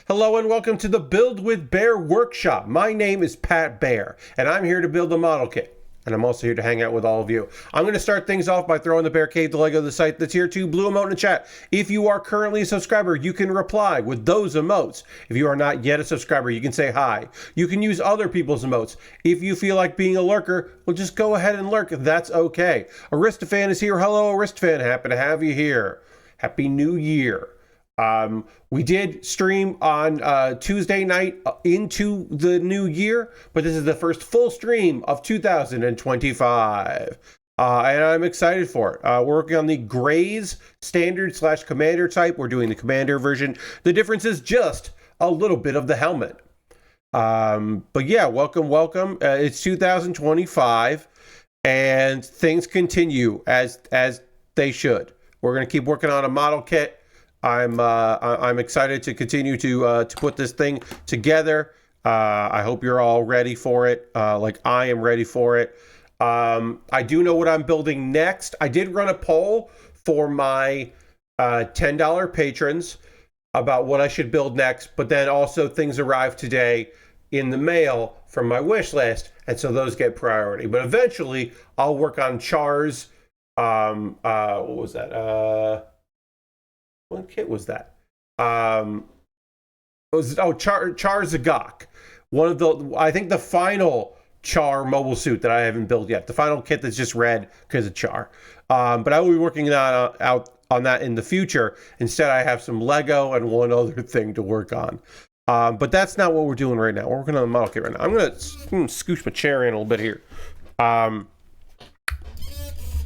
Hello and welcome to the Build with Baer Workshop. My name is Pat Baer, and I'm here to build a model kit. And I'm also here to hang out with all of you. I'm going to start things off by throwing the Bear Cave, the Lego of the site, the tier 2 blue emote in the chat. If you are currently a subscriber, you can reply with those emotes. If you are not yet a subscriber, you can say hi. You can use other people's emotes. If you feel like being a lurker, well, just go ahead and lurk. That's okay. Aristofan is here. Hello, Aristofan. Happy to have you here. Happy New Year. We did stream on Tuesday night into the new year, but this is the first full stream of 2025. And I'm excited for it. We're working on the Graze standard / commander type. We're doing the commander version. The difference is just a little bit of the helmet. But yeah, welcome. It's 2025 and things continue as they should. We're going to keep working on a model kit. I'm excited to continue to put this thing together. I hope you're all ready for it, like I am ready for it. I do know what I'm building next. I did run a poll for my $10 patrons about what I should build next, but then also things arrived today in the mail from my wish list, and so those get priority. But eventually, I'll work on Char's. What was that? What kit was that? Char's Zagok. One of the, I think the final Char mobile suit that I haven't built yet. The final kit that's just red because of Char. But I will be working out on that in the future. Instead, I have some Lego and one other thing to work on. But that's not what we're doing right now. We're working on the model kit right now. I'm gonna scooch my chair in a little bit here.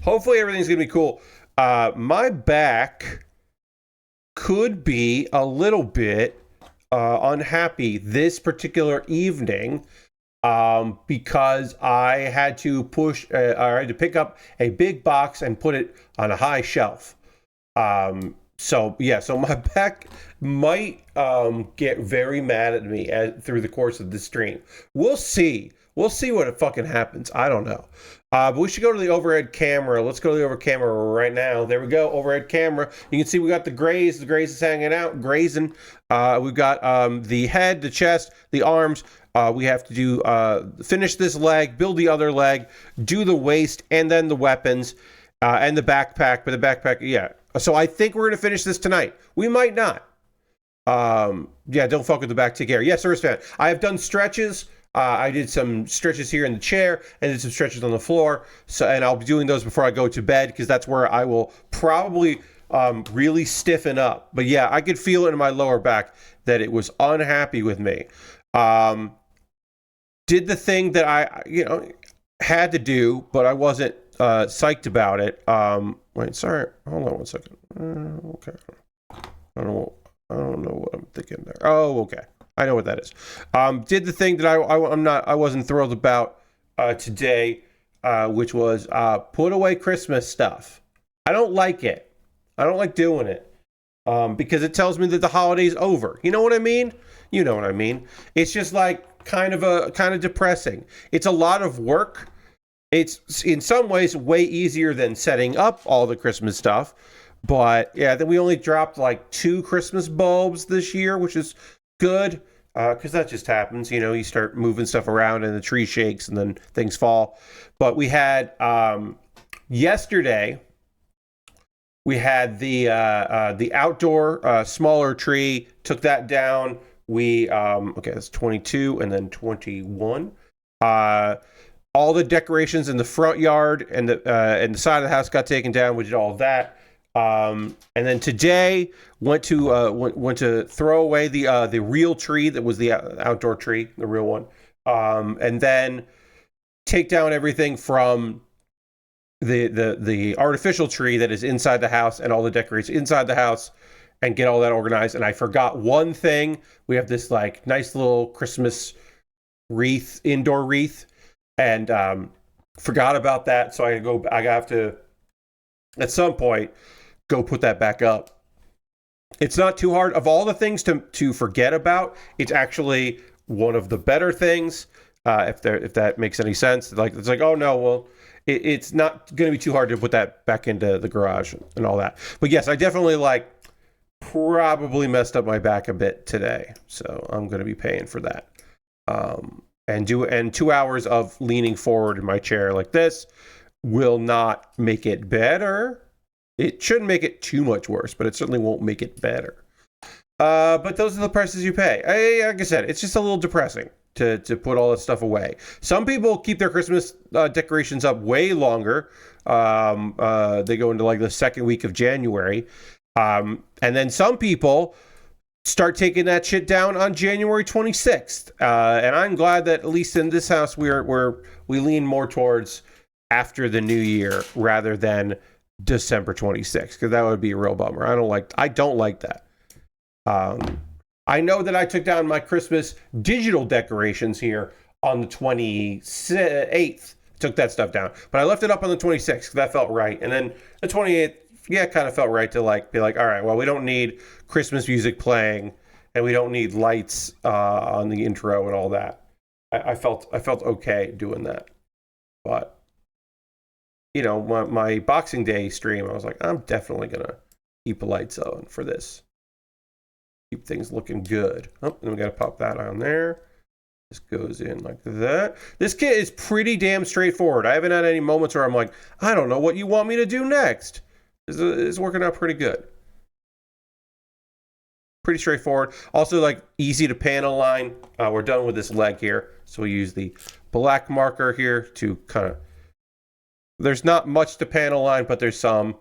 Hopefully everything's gonna be cool. My back could be a little bit unhappy this particular evening because I had to pick up a big box and put it on a high shelf. So my back might get very mad at me through the course of the stream. We'll see what fucking happens. I don't know. But we should go to the overhead camera. Let's go to the overhead camera right now. There we go, overhead camera. You can see we got the Graze. The Graze is hanging out, grazing. We've got the head, the chest, the arms. We have to do finish this leg, build the other leg, do the waist, and then the weapons, and the backpack. But the backpack, yeah. So I think we're going to finish this tonight. We might not. Don't fuck with the back. Take care. Yes, sir, fan. I have done stretches. I did some stretches here in the chair and did some stretches on the floor. And I'll be doing those before I go to bed because that's where I will probably really stiffen up. But yeah, I could feel it in my lower back that it was unhappy with me. Did the thing that I had to do, but I wasn't psyched about it. Wait, sorry. Hold on one second. Okay. I don't know what I'm thinking there. Oh, okay. I know what that is. Did the thing that I wasn't thrilled about today, which was put away Christmas stuff. I don't like it. I don't like doing it because it tells me that the holiday's over. You know what I mean? You know what I mean. It's just like kind of depressing. It's a lot of work. It's in some ways way easier than setting up all the Christmas stuff. But yeah, then we only dropped like 2 Christmas bulbs this year, which is good because that just happens. You start moving stuff around and the tree shakes and then things fall. But we had yesterday, we had the outdoor smaller tree, took that down. We that's 22 and then 21. All the decorations in the front yard and the side of the house got taken down. We did all of that. And then today went to throw away the real tree that was the outdoor tree, the real one, and then take down everything from the artificial tree that is inside the house and all the decorations inside the house and get all that organized. And I forgot one thing. We have this like nice little Christmas wreath, indoor wreath, and forgot about that. So I have to at some point go put that back up. It's not too hard. Of all the things to forget about, it's actually one of the better things. If that makes any sense. It's like, oh no, well, it's not going to be too hard to put that back into the garage and all that. But yes, I definitely probably messed up my back a bit today, so I'm going to be paying for that. And 2 hours of leaning forward in my chair like this will not make it better. It shouldn't make it too much worse, but it certainly won't make it better. But those are the prices you pay. Like I said, it's just a little depressing to put all this stuff away. Some people keep their Christmas decorations up way longer. They go into like the second week of January. And then some people start taking that shit down on January 26th. And I'm glad that at least in this house we lean more towards after the new year rather than December 26th, because that would be a real bummer. I don't like that. I know that I took down my Christmas digital decorations here on the 28th. Took that stuff down, but I left it up on the 26th because that felt right. And then the 28th, yeah, kind of felt right to be like, all right, well, we don't need Christmas music playing, and we don't need lights on the intro and all that. I felt okay doing that, but my Boxing Day stream, I was like, I'm definitely gonna keep the lights on for this. Keep things looking good. Oh, and we gotta pop that on there. This goes in like that. This kit is pretty damn straightforward. I haven't had any moments where I'm like, I don't know what you want me to do next. It's working out pretty good. Pretty straightforward. Also, like, easy to panel line. We're done with this leg here, so we use the black marker here to kind of. There's not much to panel line, but there's some.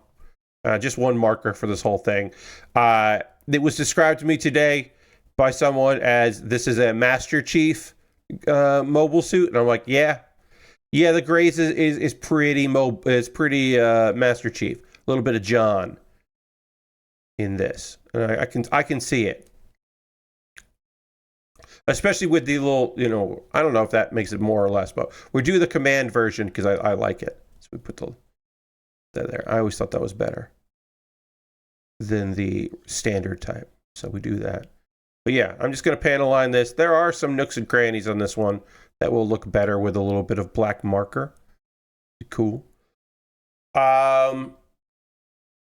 Just one marker for this whole thing. It was described to me today by someone as this is a Master Chief mobile suit, and I'm like, yeah, the Graze is pretty Master Chief. A little bit of John in this, and I can see it, especially with the little, I don't know if that makes it more or less, but we do the command version because I like it. So we put that there. I always thought that was better than the standard type, so we do that. But yeah, I'm just going to panel line this. There are some nooks and crannies on this one that will look better with a little bit of black marker. Cool.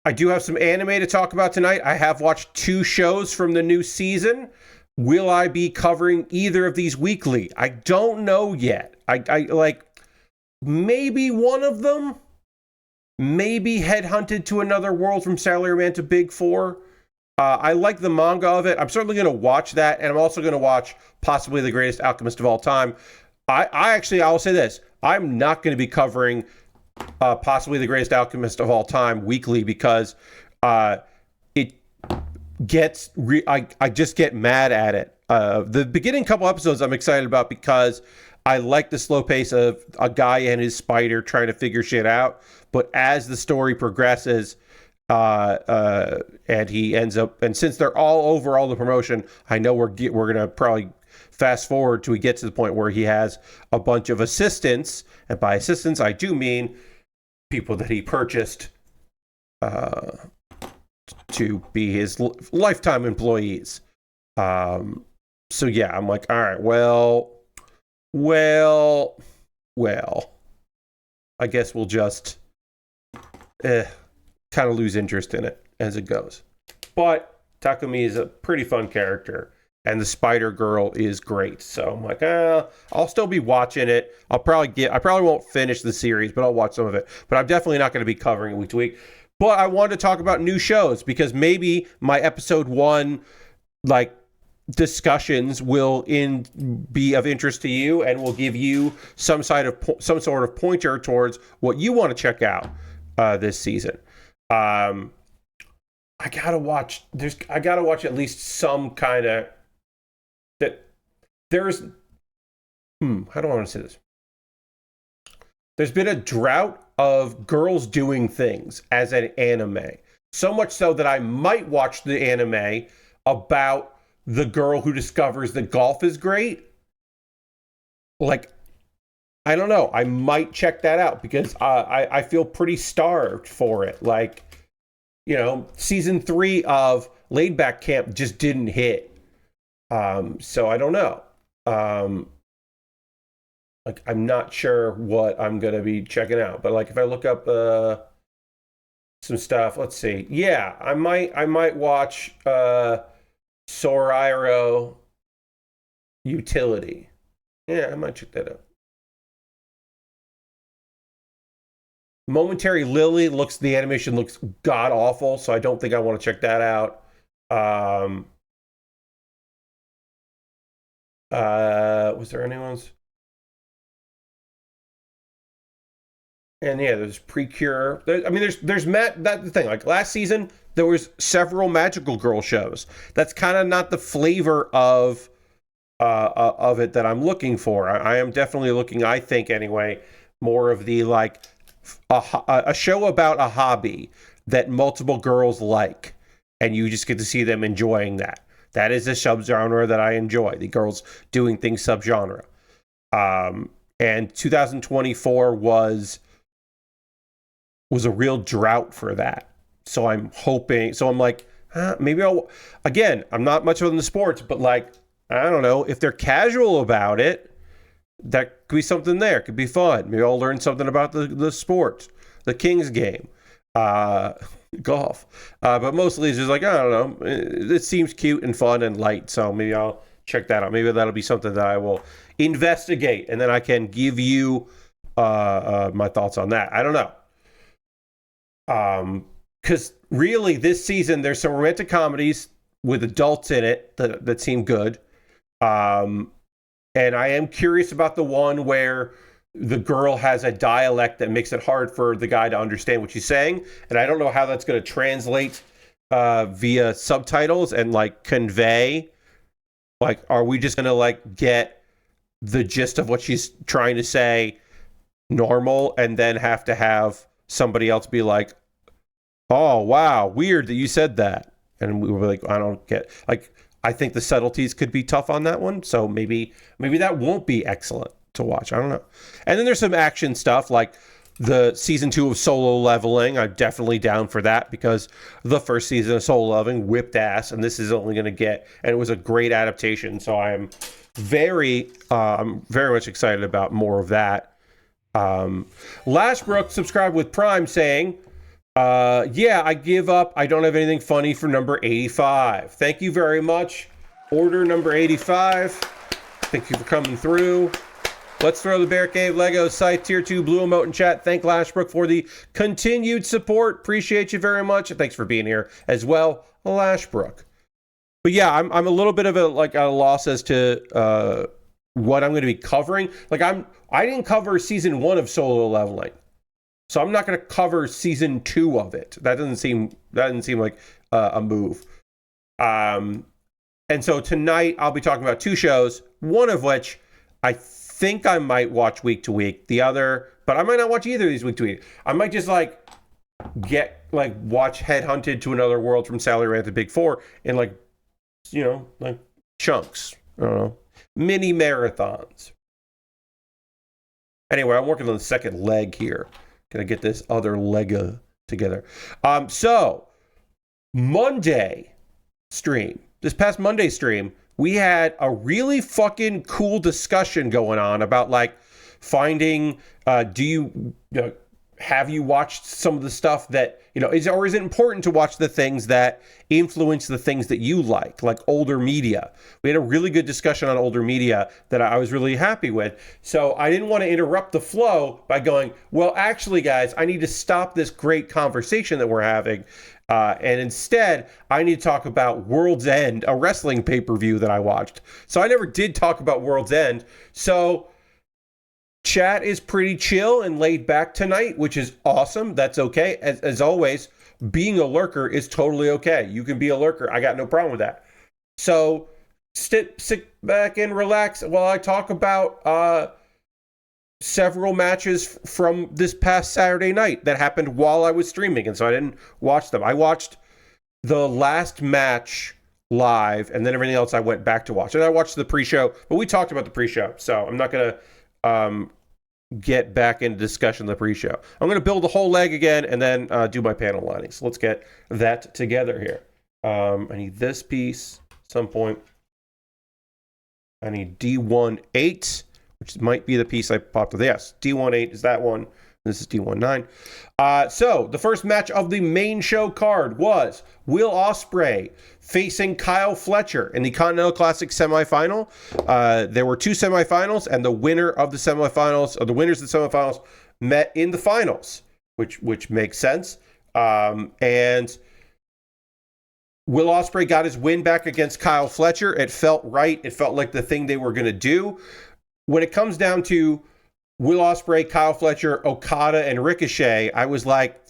I do have some anime to talk about tonight. I have watched 2 shows from the new season. Will I be covering either of these weekly? I don't know yet. I like maybe one of them. Maybe Headhunted to Another World from Salaryman to Big 4. I like the manga of it. I'm certainly going to watch that, and I'm also going to watch possibly the greatest Alchemist of all time. I will say this. I'm not going to be covering possibly the greatest Alchemist of all time weekly because it gets... I just get mad at it. The beginning couple episodes I'm excited about because I like the slow pace of a guy and his spider trying to figure shit out. But as the story progresses... and he ends up, and since they're all over all the promotion, I know we're gonna probably fast forward to he gets to the point where he has a bunch of assistants, and by assistants I do mean people that he purchased to be his lifetime employees. So yeah, I'm like, all right, well, I guess we'll just kind of lose interest in it as it goes. But Takumi is a pretty fun character, and the Spider Girl is great. So I'm like, I'll still be watching it. I probably won't finish the series, but I'll watch some of it. But I'm definitely not going to be covering it week to week. But I wanted to talk about new shows because maybe my episode 1 discussions will be of interest to you and will give you some sort of pointer towards what you want to check out this season. I gotta watch at least some kind of that. There's how do I want to say this? There's been a drought of girls doing things as an anime, so much so that I might watch the anime about the girl who discovers that golf is great. Like, I don't know. I might check that out because I feel pretty starved for it. Like, season 3 of Laid Back Camp just didn't hit. So I don't know. I'm not sure what I'm going to be checking out. But, if I look up some stuff. Let's see. Yeah, I might watch Soriro Utility. Yeah, I might check that out. Momentary Lily the animation looks god awful, so I don't think I want to check that out. Was there anyone's? And yeah, there's Precure. There's that's the thing. Like last season, there was several magical girl shows. That's kind of not the flavor of it that I'm looking for. I am definitely looking, I think anyway, more of the like a show about a hobby that multiple girls like, and you just get to see them enjoying that. That is a subgenre that I enjoy. The girls doing things subgenre. And 2024 was a real drought for that. So I'm hoping. So I'm like, maybe I'll. Again, I'm not much of in the sports, but like, I don't know, if they're casual about it, that could be something there. It could be fun. Maybe I'll learn something about the sport, the Kings game, golf. But mostly it's just like, I don't know. It seems cute and fun and light, so maybe I'll check that out. Maybe that'll be something that I will investigate, and then I can give you my thoughts on that. I don't know. Because really, this season, there's some romantic comedies with adults in it that seem good. And I am curious about the one where the girl has a dialect that makes it hard for the guy to understand what she's saying. And I don't know how that's going to translate via subtitles and like convey. Like, are we just going to like get the gist of what she's trying to say normal and then have to have somebody else be like, oh, wow, weird that you said that. And we were like, I don't get, like, I think the subtleties could be tough on that one. So maybe that won't be excellent to watch. I don't know. And then there's some action stuff like the season 2 of Solo Leveling. I'm definitely down for that because the first season of Solo Leveling whipped ass, and this is only going to get, and it was a great adaptation. So I'm very much excited about more of that. Lashbrook subscribed with Prime saying, yeah, I give up. I don't have anything funny for number 85. Thank you very much. Order number 85. Thank you for coming through. Let's throw the Bear Cave Lego site tier 2 blue emote in chat. Thank Lashbrook for the continued support. Appreciate you very much. Thanks for being here as well, Lashbrook. But yeah, I'm a little bit of a loss as to what I'm going to be covering. Like I didn't cover season 1 of Solo Leveling. So I'm not going to cover season 2 of it. That doesn't seem like a move. And so tonight I'll be talking about 2 shows, one of which I think I might watch week to week. The other, but I might not watch either of these week to week. I might just watch Headhunted to Another World from Salaryman to Big 4 in like chunks. I don't know, mini marathons. Anyway, I'm working on the second leg here. Gonna get this other Lego together. So Monday stream, this past Monday stream, we had a really fucking cool discussion going on about like finding, have you watched some of the stuff that, is it important to watch the things that influence the things that you like older media? We had a really good discussion on older media that I was really happy with. So I didn't want to interrupt the flow by going, well, actually, guys, I need to stop this great conversation that we're having. And instead, I need to talk about World's End, a wrestling pay-per-view that I watched. So I never did talk about World's End. So chat is pretty chill and laid back tonight, which is awesome. That's okay. As always, being a lurker is totally okay. You can be a lurker. I got no problem with that. So sit back and relax while I talk about several matches from this past Saturday night that happened while I was streaming. And so I didn't watch them. I watched the last match live, and then everything else I went back to watch. And I watched the pre-show, but we talked about the pre-show. So I'm not going to get back into discussion of the pre-show. I'm going to build a whole leg again and then do my panel lining. So let's get that together here. I need this piece at some point. I need D18, which might be the piece I popped with. Yes, D18 is that one. This is D19. So the first match of the main show card was Will Ospreay facing Kyle Fletcher in the Continental Classic semifinal. There were two semifinals, and the winner of the semifinals, or the winners of the semifinals, met in the finals, which makes sense. And Will Ospreay got his win back against Kyle Fletcher. It felt right. It felt like the thing they were going to do. When it comes down to Will Ospreay, Kyle Fletcher, Okada, and Ricochet, I was like,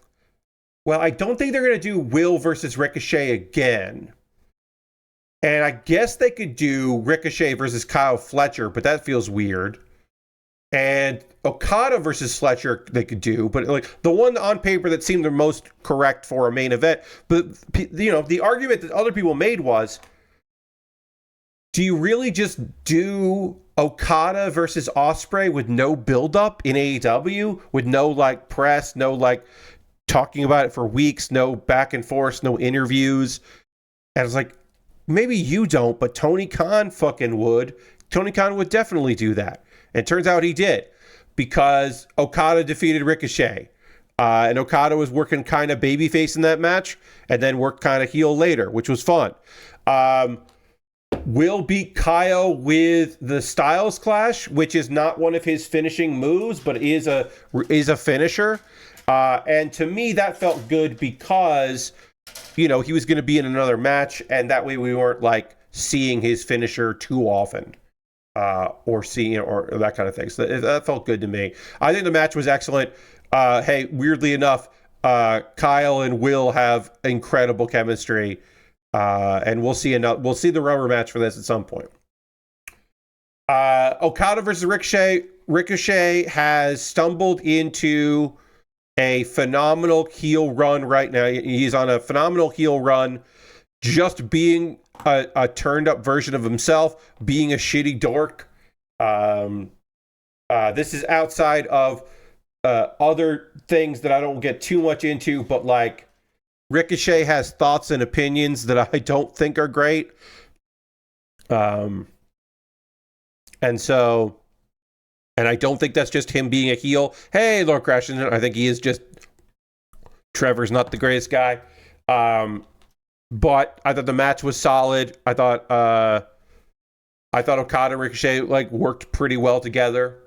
well, I don't think they're going to do Will versus Ricochet again. And I guess they could do Ricochet versus Kyle Fletcher, but that feels weird. And Okada versus Fletcher they could do, but like the one on paper that seemed the most correct for a main event. But, you know, the argument that other people made was, do you really just do Okada versus Ospreay with no buildup in AEW, with no like press, no like talking about it for weeks, no back and forth, no interviews? And I was like, maybe you don't, but Tony Khan fucking would. Tony Khan would definitely do that. And it turns out he did, because Okada defeated Ricochet. And Okada was working kind of babyface in that match, and then worked kind of heel later, which was fun. Will beat Kyle with the Styles Clash, which is not one of his finishing moves, but is a finisher. And to me, that felt good because, you know, he was going to be in another match, and that way we weren't like seeing his finisher too often, or seeing or that kind of thing. So that felt good to me. I think the match was excellent. Hey, weirdly enough, Kyle and Will have incredible chemistry. And we'll see the rubber match for this at some point. Okada versus Ricochet. Ricochet has stumbled into a phenomenal heel run right now. He's on a phenomenal heel run, just being a turned up version of himself, being a shitty dork. This is outside of other things that I don't get too much into, but like, Ricochet has thoughts and opinions that I don't think are great. And I don't think that's just him being a heel. Hey, Lord Crashington, I think he is just, Trevor's not the greatest guy. But I thought the match was solid. I thought Okada and Ricochet like worked pretty well together.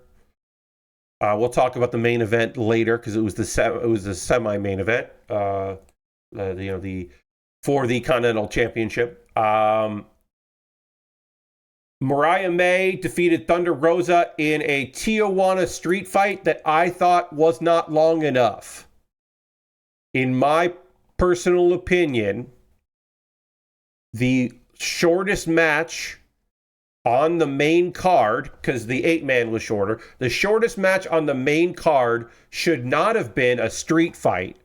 We'll talk about the main event later, because it was the semi-main event. For the Continental Championship. Mariah May defeated Thunder Rosa in a Tijuana street fight that I thought was not long enough. In my personal opinion, the shortest match on the main card, because the 8-man was shorter, the shortest match on the main card should not have been a street fight,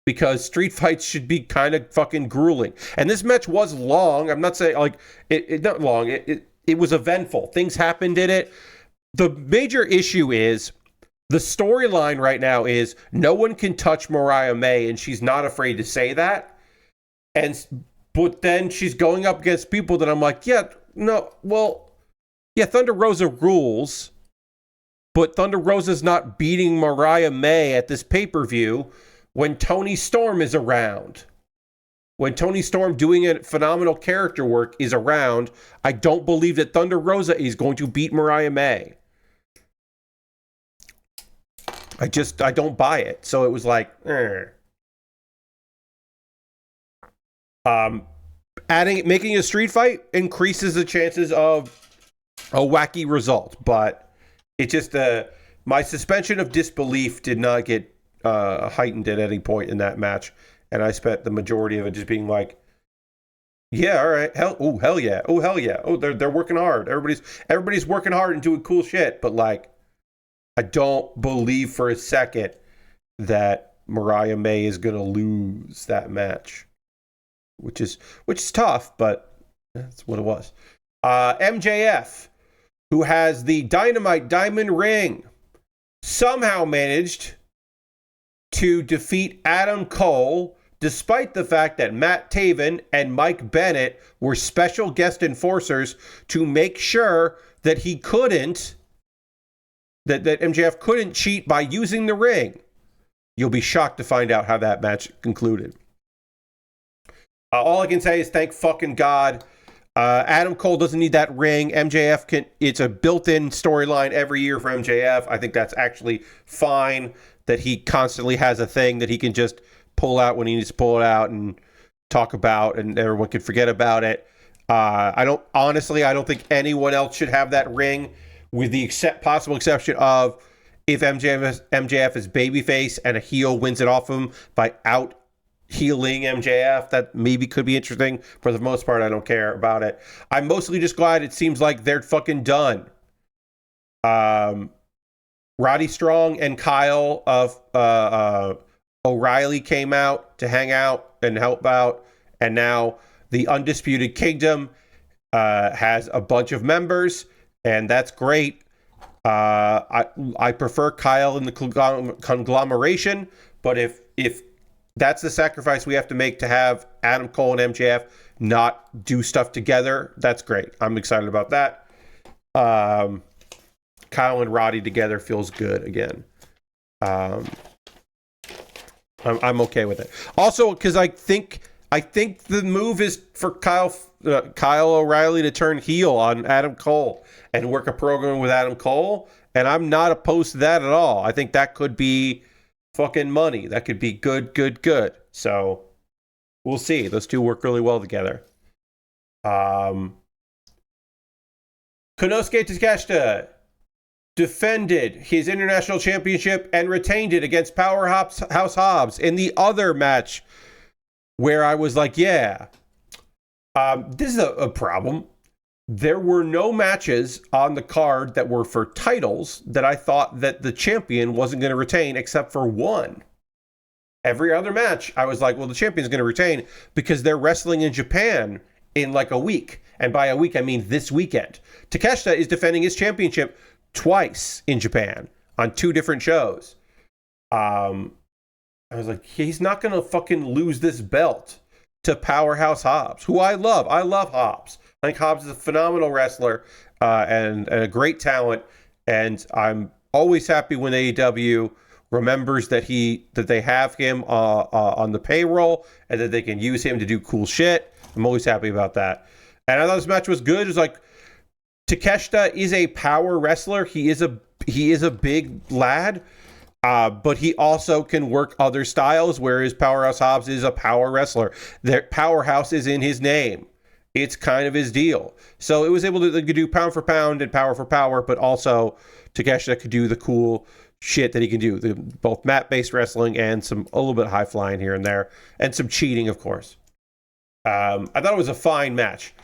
because street fights should be kind of fucking grueling. And this match was long. I'm not saying like it not long. It was eventful. Things happened in it. The major issue is the storyline right now is no one can touch Mariah May, and she's not afraid to say that. But then she's going up against people that I'm like, Thunder Rosa rules, but Thunder Rosa's not beating Mariah May at this pay-per-view when Tony Storm is around. When Tony Storm doing a phenomenal character work is around, I don't believe that Thunder Rosa is going to beat Mariah May. I don't buy it. So it was like, making a street fight increases the chances of a wacky result, but it just, my suspension of disbelief did not get heightened at any point in that match, and I spent the majority of it just being like, yeah, all right, hell yeah, they're working hard, everybody's working hard and doing cool shit, but like, I don't believe for a second that Mariah May is gonna lose that match, which is tough, but that's what it was. MJF, who has the Dynamite Diamond Ring, somehow managed to defeat Adam Cole, despite the fact that Matt Taven and Mike Bennett were special guest enforcers to make sure that he couldn't, that MJF couldn't cheat by using the ring. You'll be shocked to find out how that match concluded. All I can say is thank fucking God. Adam Cole doesn't need that ring. MJF can. It's a built-in storyline every year for MJF. I think that's actually fine that he constantly has a thing that he can just pull out when he needs to pull it out and talk about, and everyone can forget about it. I don't think anyone else should have that ring, with the possible exception of if MJF is babyface and a heel wins it off him by out healing MJF. That maybe could be interesting. For the most part, I don't care about it. I'm mostly just glad it seems like they're fucking done. Roddy Strong and Kyle of O'Reilly came out to hang out and help out, and now the Undisputed Kingdom has a bunch of members, and that's great. I prefer Kyle in the conglomeration, but if that's the sacrifice we have to make to have Adam Cole and MJF not do stuff together, that's great. I'm excited about that. Kyle and Roddy together feels good again. I'm okay with it. Also, because I think the move is for Kyle O'Reilly to turn heel on Adam Cole and work a program with Adam Cole, and I'm not opposed to that at all. I think that could be fucking money. That could be good. So we'll see. Those two work really well together. Konosuke Takeshita defended his international championship and retained it against Powerhouse Hobbs in the other match, where I was like, yeah, this is a problem. There were no matches on the card that were for titles that I thought that the champion wasn't going to retain, except for one. Every other match, I was like, well, the champion's going to retain because they're wrestling in Japan in like a week. And by a week, I mean this weekend. Takeshita is defending his championship twice in Japan on 2 different shows. I was like, he's not going to fucking lose this belt to Powerhouse Hobbs, who I love. I love Hobbs. I think Hobbs is a phenomenal wrestler and a great talent. And I'm always happy when AEW remembers that they have him on the payroll and that they can use him to do cool shit. I'm always happy about that. And I thought this match was good. It's like, Takeshita is a power wrestler. He is a big lad, but he also can work other styles, whereas Powerhouse Hobbs is a power wrestler. Their powerhouse is in his name. It's kind of his deal. So it was able to do pound for pound and power for power, but also Takeshita could do the cool shit that he can do. Both mat-based wrestling and a little bit high flying here and there, and some cheating, of course. I thought it was a fine match.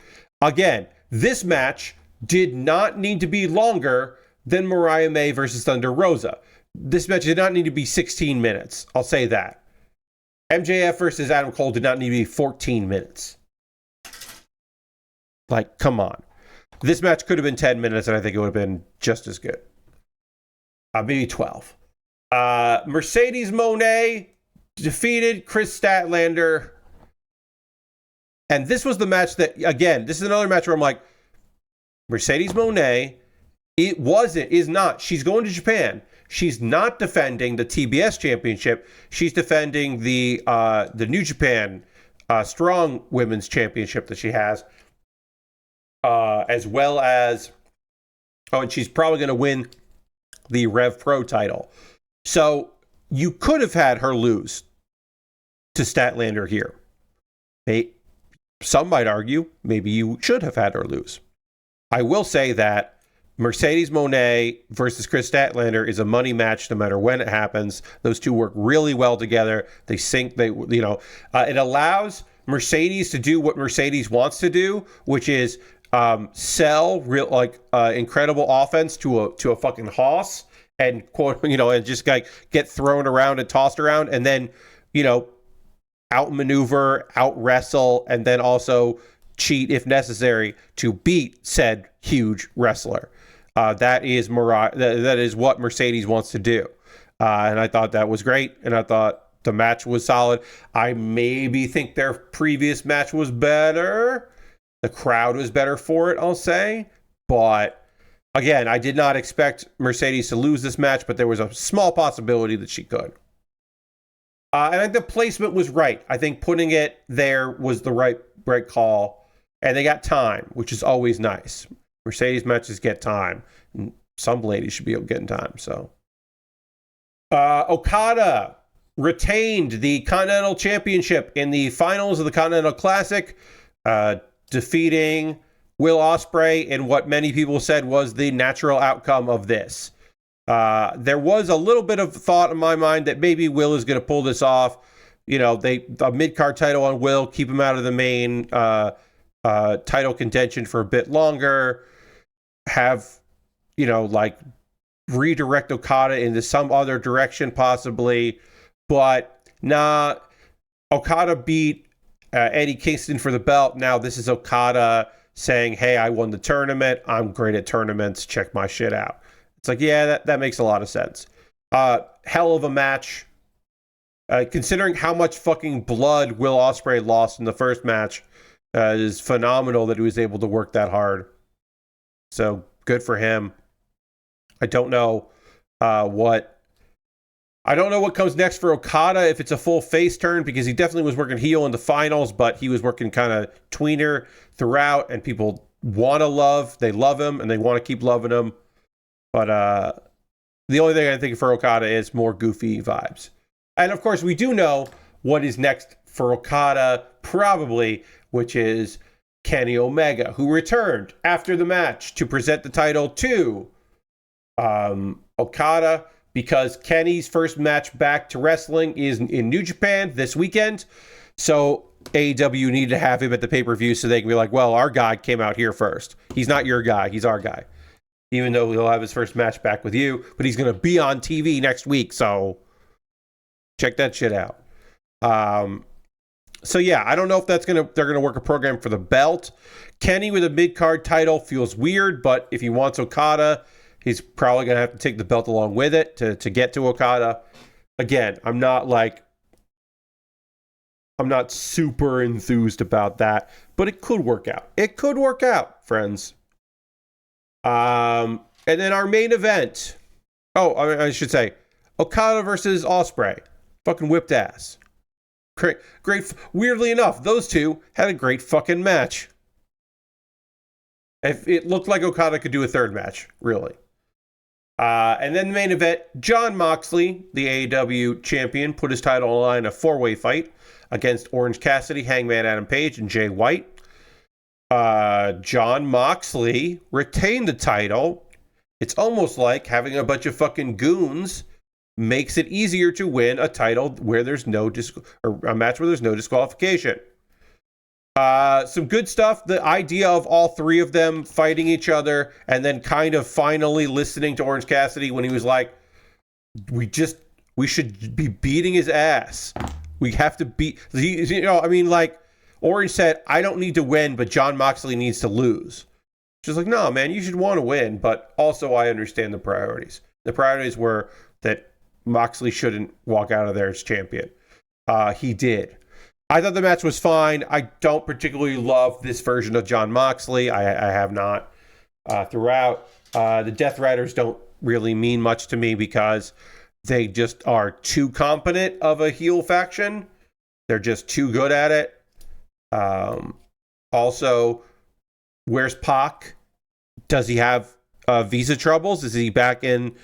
Again, this match did not need to be longer than Mariah May versus Thunder Rosa. This match did not need to be 16 minutes. I'll say that. MJF versus Adam Cole did not need to be 14 minutes. Like, come on. This match could have been 10 minutes, and I think it would have been just as good. Maybe 12. Mercedes Moné defeated Chris Statlander. And this was the match that, again, this is another match where I'm like, Mercedes Moné, she's going to Japan. She's not defending the TBS championship. She's defending the New Japan Strong Women's Championship that she has. As well as, and she's probably going to win the Rev Pro title. So you could have had her lose to Statlander here. Some might argue maybe you should have had her lose. I will say that Mercedes Moné versus Chris Statlander is a money match no matter when it happens. Those two work really well together. They sync. It allows Mercedes to do what Mercedes wants to do, which is sell incredible offense to a fucking hoss and and just get thrown around and tossed around, and then outmaneuver, out wrestle, and then also cheat if necessary to beat said huge wrestler. That is what Mercedes wants to do, and I thought that was great, and I thought the match was solid. I maybe think their previous match was better. The crowd was better for it, I'll say. But again, I did not expect Mercedes to lose this match, but there was a small possibility that she could. And I think the placement was right. I think putting it there was the right call. And they got time, which is always nice. Mercedes matches get time. And some ladies should be able to get in time. So, Okada retained the Continental Championship in the finals of the Continental Classic, defeating Will Ospreay in what many people said was the natural outcome of this. There was a little bit of thought in my mind that maybe Will is going to pull this off. A mid-card title on Will, keep him out of the main title contention for a bit longer, have, redirect Okada into some other direction possibly. But nah, Okada beat Eddie Kingston for the belt. Now this is Okada saying, hey, I won the tournament. I'm great at tournaments. Check my shit out. It's like, yeah, that makes a lot of sense. Hell of a match. Considering how much fucking blood Will Ospreay lost in the first match, is phenomenal that he was able to work that hard. So good for him. I don't know what comes next for Okada, if it's a full face turn, because he definitely was working heel in the finals, but he was working kind of tweener throughout, and people they love him, and they want to keep loving him. But the only thing I think for Okada is more goofy vibes. And of course, we do know what is next for Okada, probably, which is Kenny Omega, who returned after the match to present the title to Okada, because Kenny's first match back to wrestling is in New Japan this weekend. So AEW needed to have him at the pay-per-view so they can be like, well, our guy came out here first. He's not your guy. He's our guy. Even though he'll have his first match back with you, but he's going to be on TV next week. So check that shit out. So yeah, I don't know if they're going to work a program for the belt. Kenny with a mid-card title feels weird, but if he wants Okada, he's probably going to have to take the belt along with it to get to Okada. Again, I'm not super enthused about that, but it could work out. It could work out, friends. And then our main event. Oh, I should say, Okada versus Ospreay. Fucking whipped ass. Great. Weirdly enough, those two had a great fucking match. It looked like Okada could do a third match, really. And then the main event, Jon Moxley, the AEW champion, put his title on the line in a four-way fight against Orange Cassidy, Hangman Adam Page, and Jay White. Jon Moxley retained the title. It's almost like having a bunch of fucking goons makes it easier to win a title where there's a match where there's no disqualification. Some good stuff. The idea of all three of them fighting each other and then kind of finally listening to Orange Cassidy when he was like, we should be beating his ass. We have to beat, Orange said, I don't need to win, but Jon Moxley needs to lose. She's like, no, man, you should want to win, but also I understand the priorities. The priorities were that Moxley shouldn't walk out of there as champion. He did. I thought the match was fine. I don't particularly love this version of Jon Moxley. I have not throughout. The Death Riders don't really mean much to me because they just are too competent of a heel faction. They're just too good at it. Also, where's Pac? Does he have visa troubles? Is he back in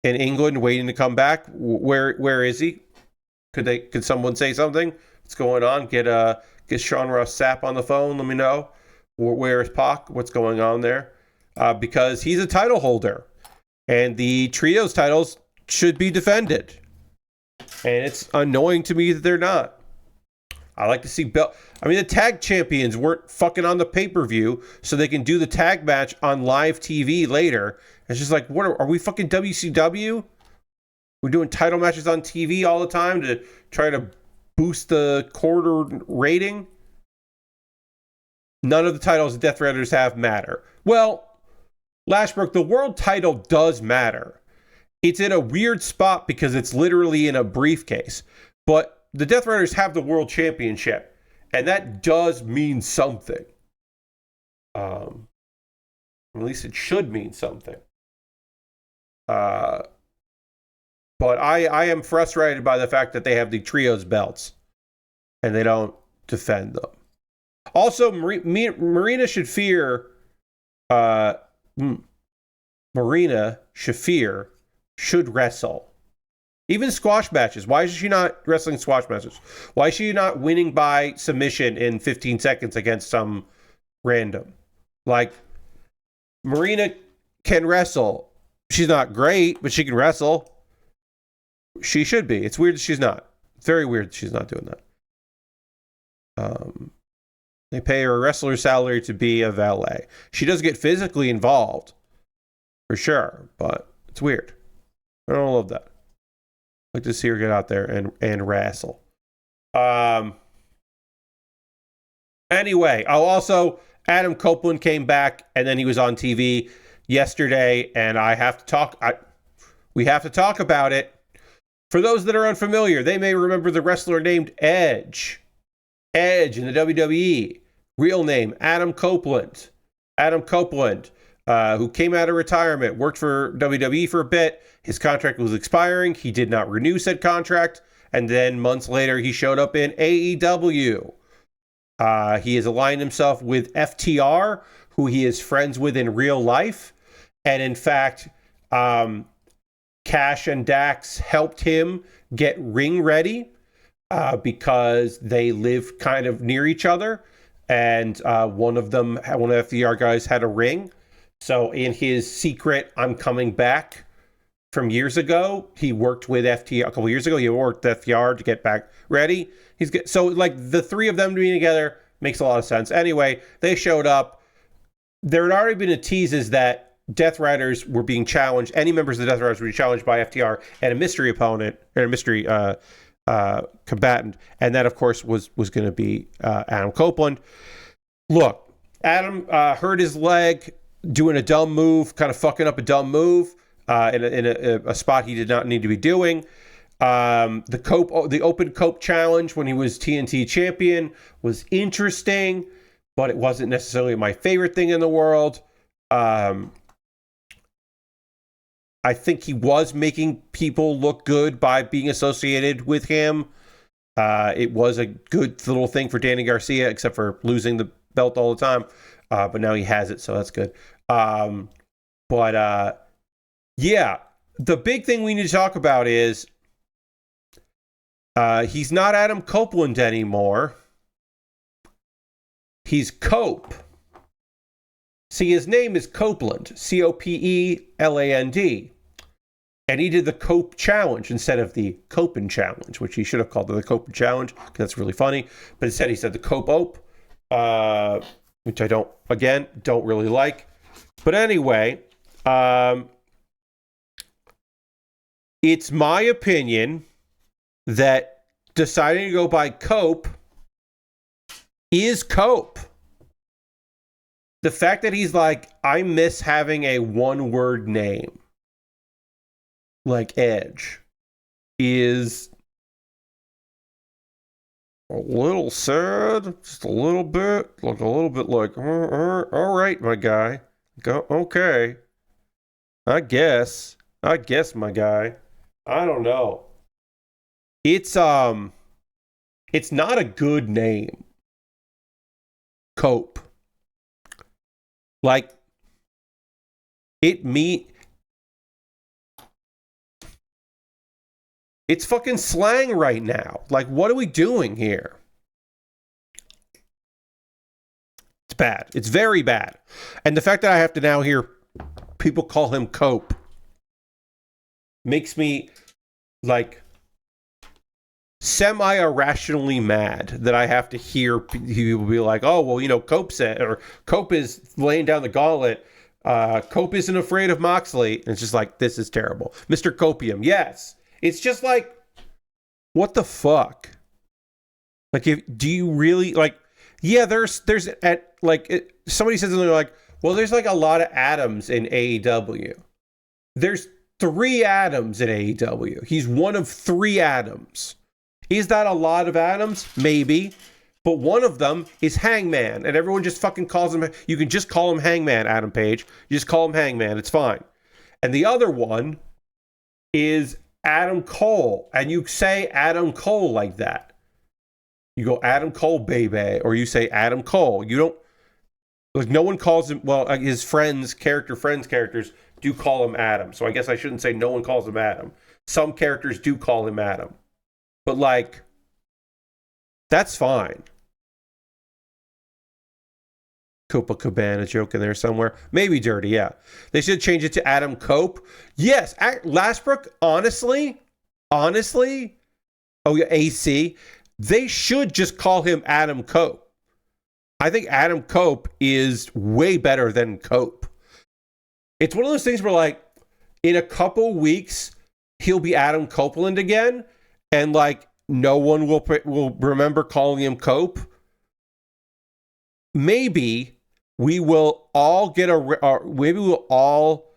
England waiting to come back? Where is he? Could someone say something? What's going on? Get Sean Ross Sapp on the phone. Let me know. Where is Pac? What's going on there? Because he's a title holder, and the trios titles should be defended. And it's annoying to me that they're not. I like to see the tag champions weren't fucking on the pay-per-view, so they can do the tag match on live TV later. It's just like, what are we fucking WCW? We're doing title matches on TV all the time to try to boost the quarter rating. None of the titles the Death Riders have matter. Well, Lashbrook, the world title does matter. It's in a weird spot because it's literally in a briefcase. But the Death Riders have the world championship, and that does mean something. At least it should mean something. But I am frustrated by the fact that they have the trios belts and they don't defend them. Also, Marina Shafir, Marina Shafir should wrestle. Even squash matches. Why is she not wrestling squash matches? Why is she not winning by submission in 15 seconds against some random? Like, Marina can wrestle. She's not great, but she can wrestle. She should be. It's weird that she's not. It's very weird that she's not doing that. They pay her a wrestler's salary to be a valet. She does get physically involved, for sure, but it's weird. I don't love that. I'd like to see her get out there and wrestle. Anyway, also, Adam Copeland came back, and then he was on TV yesterday, and I have to talk. We have to talk about it. For those that are unfamiliar, they may remember the wrestler named Edge. Edge in the WWE. Real name, Adam Copeland. Adam Copeland, who came out of retirement, worked for WWE for a bit. His contract was expiring. He did not renew said contract. And then months later, he showed up in AEW. He has aligned himself with FTR, who he is friends with in real life. And in fact, Cash and Dax helped him get ring ready because they live kind of near each other. And one of the FTR guys had a ring. So in his secret, I'm coming back from years ago, he worked with FTR a couple years ago. He worked with FTR to get back ready. So like the three of them being together makes a lot of sense. Anyway, they showed up. There had already been a teases that Death Riders were being challenged. Any members of the Death Riders were being challenged by FTR and a mystery opponent or a mystery combatant, and that of course was going to be Adam Copeland. Look, Adam hurt his leg doing a dumb move, kind of fucking up a dumb move in a spot he did not need to be doing. The open Cope challenge when he was TNT champion was interesting, but it wasn't necessarily my favorite thing in the world. I think he was making people look good by being associated with him. It was a good little thing for Danny Garcia, except for losing the belt all the time. But now he has it, so that's good. Yeah, the big thing we need to talk about is he's not Adam Copeland anymore. He's Cope. See, his name is Copeland, Copeland. And he did the Cope Challenge instead of the Copen Challenge, which he should have called it the Copen Challenge, because that's really funny. But instead he said the Cope Ope, which I don't really like. But anyway, it's my opinion that deciding to go by Cope is Cope. The fact that he's like, I miss having a one-word name, like Edge, is a little sad, just a little bit like, all right, my guy, go, okay, I guess, my guy, I don't know. It's not a good name, Cope. Like, it's fucking slang right now. Like, what are we doing here? It's bad. It's very bad. And the fact that I have to now hear people call him Cope makes me, like, semi-irrationally mad that I have to hear people be like, oh, well, you know, Cope said, or Cope is laying down the gauntlet. Cope isn't afraid of Moxley. And it's just like, this is terrible. Mr. Copium, yes. It's just like, what the fuck? Like, do you really, like, yeah, there's somebody says something like, well, there's like a lot of Adams in AEW. There's 3 Adams in AEW. He's one of 3 Adams. Is that a lot of Adams? Maybe. But one of them is Hangman. And everyone just fucking calls him. You can just call him Hangman, Adam Page. You just call him Hangman. It's fine. And the other one is Adam Cole, and you say Adam Cole like that. You go Adam Cole, baby, or you say Adam Cole. You don't, like, no one calls him, well, his friends' characters do call him Adam. So I guess I shouldn't say no one calls him Adam. Some characters do call him Adam. But, like, that's fine. Copacabana joke in there somewhere. Maybe dirty, yeah. They should change it to Adam Cope. Yes, Lastbrook, honestly, oh yeah, AC, they should just call him Adam Cope. I think Adam Cope is way better than Cope. It's one of those things where, like, in a couple weeks, he'll be Adam Copeland again, and, like, no one will remember calling him Cope. Maybe we will all get maybe we'll all,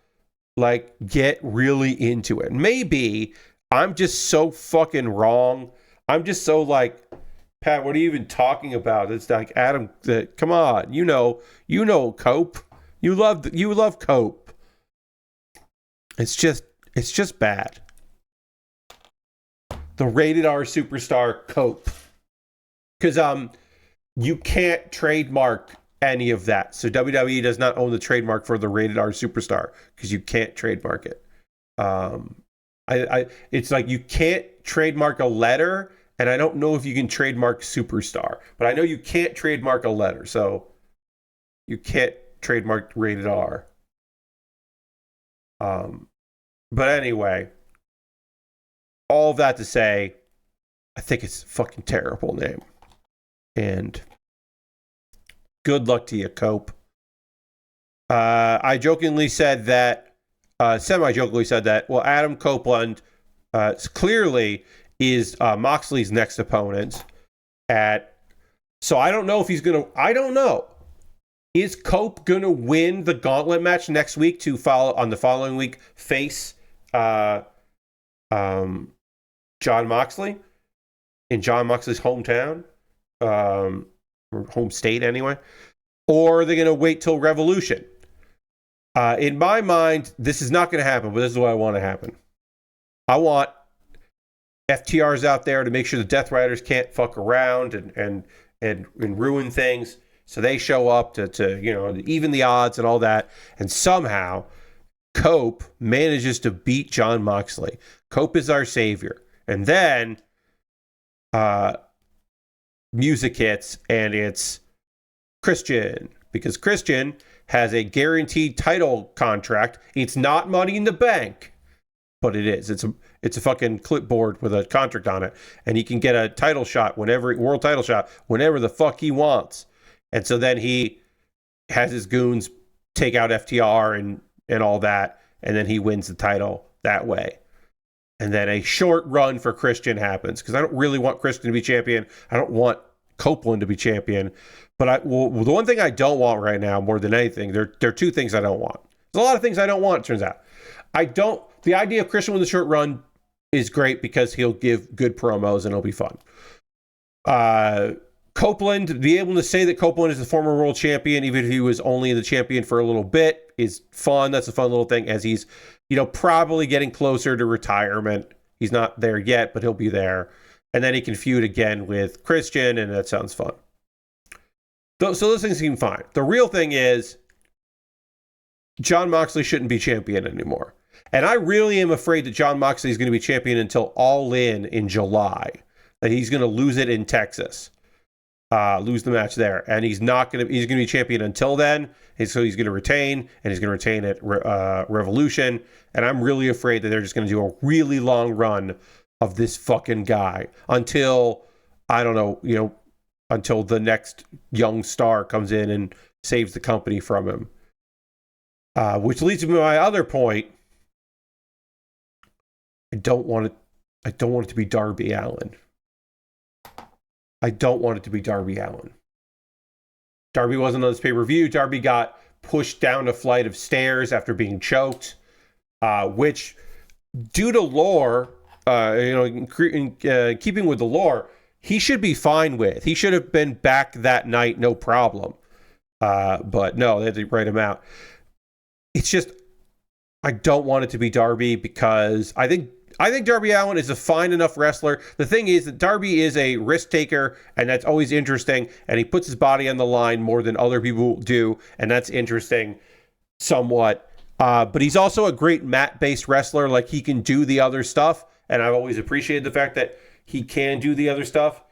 like, get really into it. Maybe I'm just so fucking wrong. I'm just so, like, Pat, what are you even talking about? It's like, Adam, come on, you know Cope. You love Cope. It's just bad. The rated R superstar Cope. Because you can't trademark any of that. So WWE does not own the trademark for the rated R superstar because you can't trademark it. It's like you can't trademark a letter, and I don't know if you can trademark superstar, but I know you can't trademark a letter, so you can't trademark rated R. But anyway, all of that to say, I think it's a fucking terrible name. And good luck to you, Cope. I jokingly said that, semi-jokingly said that, well, Adam Copeland clearly is Moxley's next opponent so I don't know if he's going to, I don't know. Is Cope going to win the gauntlet match next week to follow on the following week face John Moxley in John Moxley's hometown? Or home state anyway, or are they going to wait till Revolution? In my mind, this is not going to happen, but this is what I want to happen. I want FTRs out there to make sure the Death Riders can't fuck around and ruin things, so they show up to even the odds and all that, and somehow Cope manages to beat John Moxley. Cope is our savior, and then music hits, and it's Christian, because Christian has a guaranteed title contract. It's not Money in the Bank, but it is. It's a fucking clipboard with a contract on it, and he can get a title shot world title shot whenever the fuck he wants. And so then he has his goons take out FTR and all that, and then he wins the title that way. And then a short run for Christian happens, because I don't really want Christian to be champion. I don't want Copeland to be champion. But the one thing I don't want right now, more than anything, there are two things I don't want. There's a lot of things I don't want, it turns out. The idea of Christian with a short run is great because he'll give good promos and it'll be fun. Copeland, be able to say that Copeland is the former world champion, even if he was only the champion for a little bit, is fun. That's a fun little thing, as he's, probably getting closer to retirement. He's not there yet, but he'll be there. And then he can feud again with Christian, and that sounds fun. So those things seem fine. The real thing is, John Moxley shouldn't be champion anymore. And I really am afraid that John Moxley is going to be champion until All In July. That he's going to lose it in Texas. Lose the match there. And he's going to be champion until then. And so he's going to retain, and he's going to retain at Revolution. And I'm really afraid that they're just going to do a really long run of this fucking guy until, I don't know, until the next young star comes in and saves the company from him. Which leads me to my other point. I don't want it to be Darby Allin. I don't want it to be Darby Allin. Darby wasn't on this pay-per-view. Darby got pushed down a flight of stairs after being choked, which, due to lore, in keeping with the lore, he should be fine with. He should have been back that night, no problem. But no, they had to write him out. It's just, I don't want it to be Darby, because I think I think Darby Allin is a fine enough wrestler. The thing is that Darby is a risk taker, and that's always interesting. And he puts his body on the line more than other people do, and that's interesting somewhat. But he's also a great mat-based wrestler. Like, he can do the other stuff, and I've always appreciated the fact that he can do the other stuff.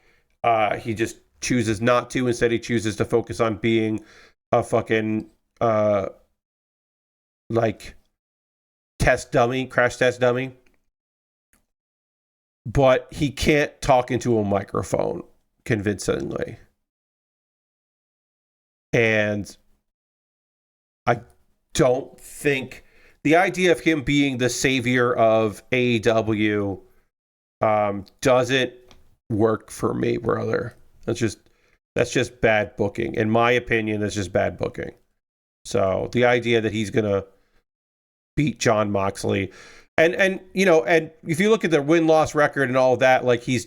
He just chooses not to. Instead, he chooses to focus on being a fucking like test dummy, crash test dummy. But he can't talk into a microphone convincingly. And I don't think the idea of him being the savior of AEW doesn't work for me, brother. That's just bad booking. In my opinion, that's just bad booking. So the idea that he's gonna beat Jon Moxley, and you know, and if you look at the win-loss record and all of that, like he's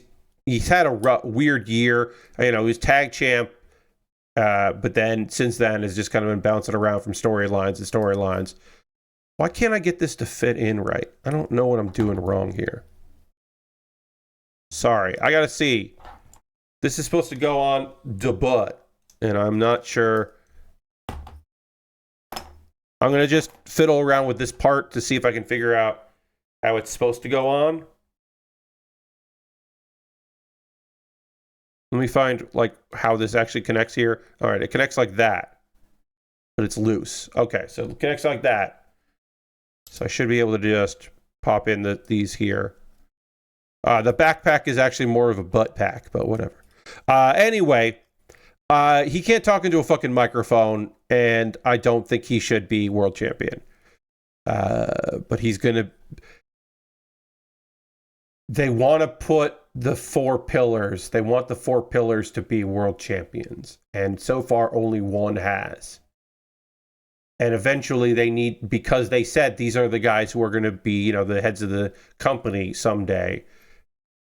had a weird year. You know, he was tag champ, but then since then has just kind of been bouncing around from storylines to storylines. Why can't I get this to fit in right? I don't know what I'm doing wrong here. Sorry, I gotta see. This is supposed to go on the butt, and I'm not sure. I'm going to just fiddle around with this part to see if I can figure out how it's supposed to go on. Let me find like how this actually connects here. All right, it connects like that, but it's loose. Okay, so it connects like that. So I should be able to just pop in these here. The backpack is actually more of a butt pack, but whatever. Anyway, he can't talk into a fucking microphone, and I don't think he should be world champion. But he's going to... They want to put the 4 pillars. They want the 4 pillars to be world champions. And so far, only one has. And eventually they need... Because they said these are the guys who are going to be, you know, the heads of the company someday.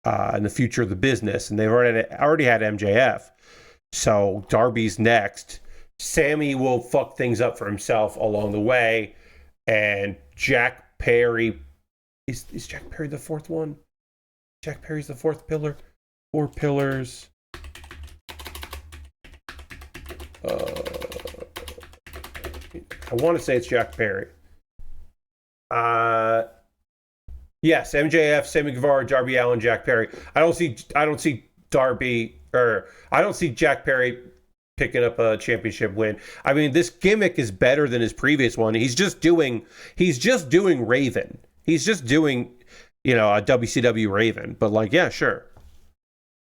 In the future of the business. And they've already had MJF. So Darby's next. Sammy will fuck things up for himself along the way. And Jack Perry... Is Jack Perry the 4th one? Jack Perry's the 4th pillar. 4 pillars. I want to say it's Jack Perry. Yes, MJF, Sammy Guevara, Darby Allin, Jack Perry. I don't see Darby, or I don't see Jack Perry picking up a championship win. I mean, this gimmick is better than his previous one. He's just doing Raven. He's just doing, you know, a WCW Raven. But like, yeah, sure.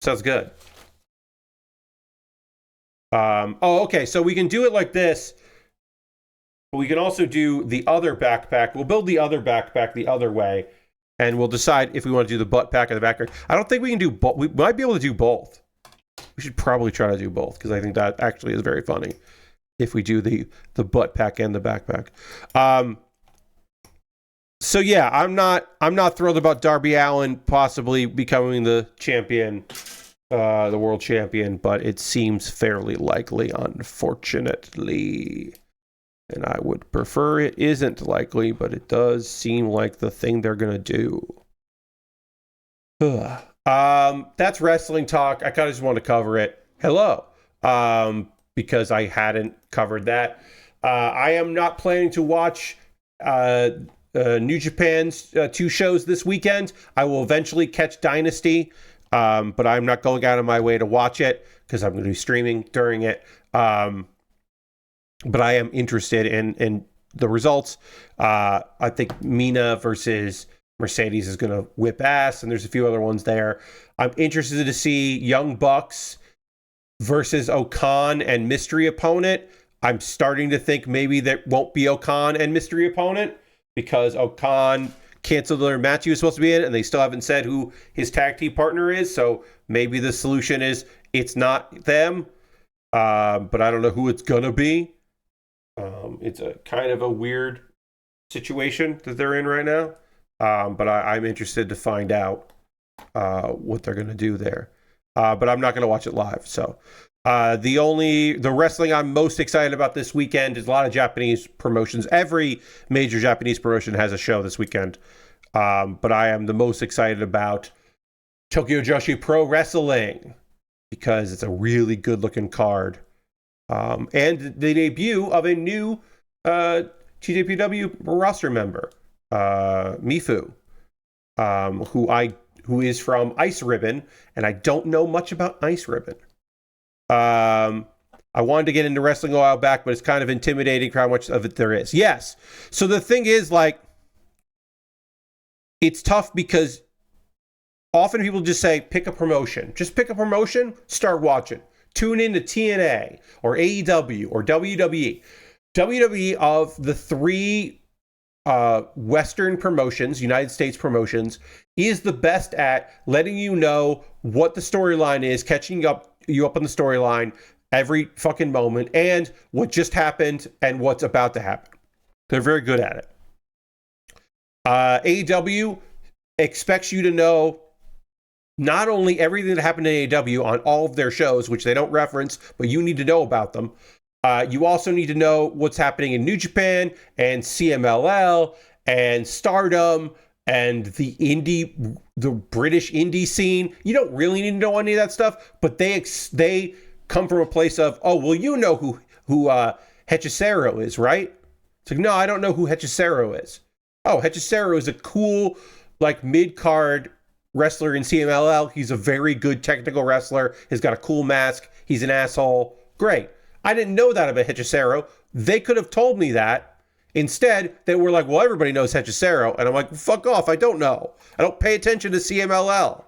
Sounds good. Okay, so we can do it like this. But we can also do the other backpack. We'll build the other backpack the other way. And we'll decide if we want to do the butt pack or the backpack. I don't think we can do both. We might be able to do both. We should probably try to do both, because I think that actually is very funny if we do the butt pack and the backpack. So yeah, I'm not thrilled about Darby Allin possibly becoming the champion, the world champion, but it seems fairly likely, unfortunately. And I would prefer it isn't likely, but it does seem like the thing they're going to do. That's wrestling talk. I kind of just want to cover it. Hello. Because I hadn't covered that. I am not planning to watch New Japan's 2 shows this weekend. I will eventually catch Dynasty, but I'm not going out of my way to watch it because I'm going to be streaming during it. But I am interested in the results. I think Mina versus Mercedes is going to whip ass, and there's a few other ones there. I'm interested to see Young Bucks versus Okan and mystery opponent. I'm starting to think maybe that won't be Okan and mystery opponent, because Okan canceled their match he was supposed to be in, and they still haven't said who his tag team partner is. So maybe the solution is it's not them, but I don't know who it's going to be. It's a kind of a weird situation that they're in right now. But I'm interested to find out what they're going to do there. But I'm not going to watch it live. So the wrestling I'm most excited about this weekend is a lot of Japanese promotions. Every major Japanese promotion has a show this weekend. But I am the most excited about Tokyo Joshi Pro Wrestling because it's a really good looking card. And the debut of a new TJPW roster member, Mifu, who is from Ice Ribbon, and I don't know much about Ice Ribbon. I wanted to get into wrestling a while back, but it's kind of intimidating how much of it there is. Yes. So the thing is, like, it's tough because often people just say, pick a promotion. Just pick a promotion, start watching. Tune in to TNA or AEW or WWE. WWE, of the three Western promotions, United States promotions, is the best at letting you know what the storyline is, catching you up on the storyline every fucking moment, and what just happened and what's about to happen. They're very good at it. AEW expects you to know not only everything that happened in AEW on all of their shows, which they don't reference, but you need to know about them. You also need to know what's happening in New Japan and CMLL and Stardom and the British indie scene. You don't really need to know any of that stuff, but they come from a place of, oh, well, you know who Hechicero is, right? It's like, no, I don't know who Hechicero is. Oh, Hechicero is a cool, like, mid-card wrestler in CMLL. He's a very good technical wrestler. He's got a cool mask. He's an asshole. Great. I didn't know that about Hechicero. They could have told me that. Instead, they were like, well, everybody knows Hechicero. And I'm like, fuck off. I don't know. I don't pay attention to CMLL.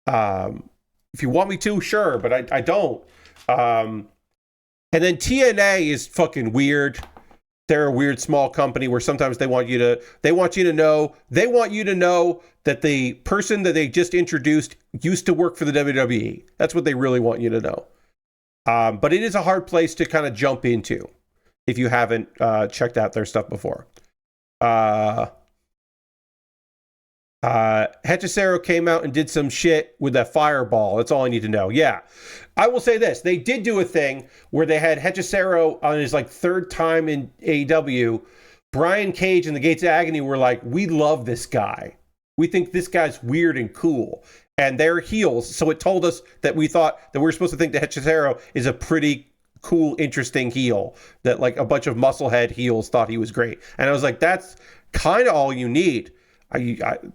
If you want me to, sure, but I don't. And then TNA is fucking weird. They're a weird small company where sometimes they want you to know that the person that they just introduced used to work for the WWE. That's what they really want you to know. But it is a hard place to kind of jump into if you haven't checked out their stuff before. Hechicero came out and did some shit with that fireball. That's all I need to know. Yeah. I will say this. They did do a thing where they had Hechicero on his like third time in AEW. Brian Cage and the Gates of Agony were like, we love this guy. We think this guy's weird and cool. And they're heels. So it told us that we thought that we were supposed to think that Hechicero is a pretty cool, interesting heel. That like a bunch of musclehead heels thought he was great. And I was like, that's kind of all you need.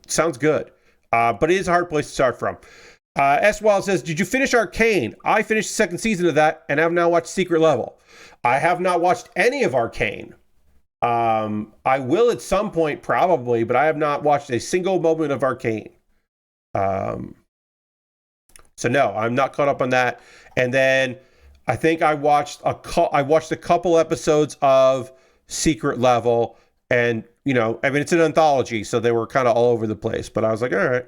Sounds good. But it is a hard place to start from. S. Wild says, did you finish Arcane? I finished the second season of that and have now watched Secret Level. I have not watched any of Arcane. I will at some point probably, but I have not watched a single moment of Arcane. So no, I'm not caught up on that. And then I think I watched a couple episodes of Secret Level, and you know, I mean, it's an anthology, so they were kind of all over the place. But I was like, all right.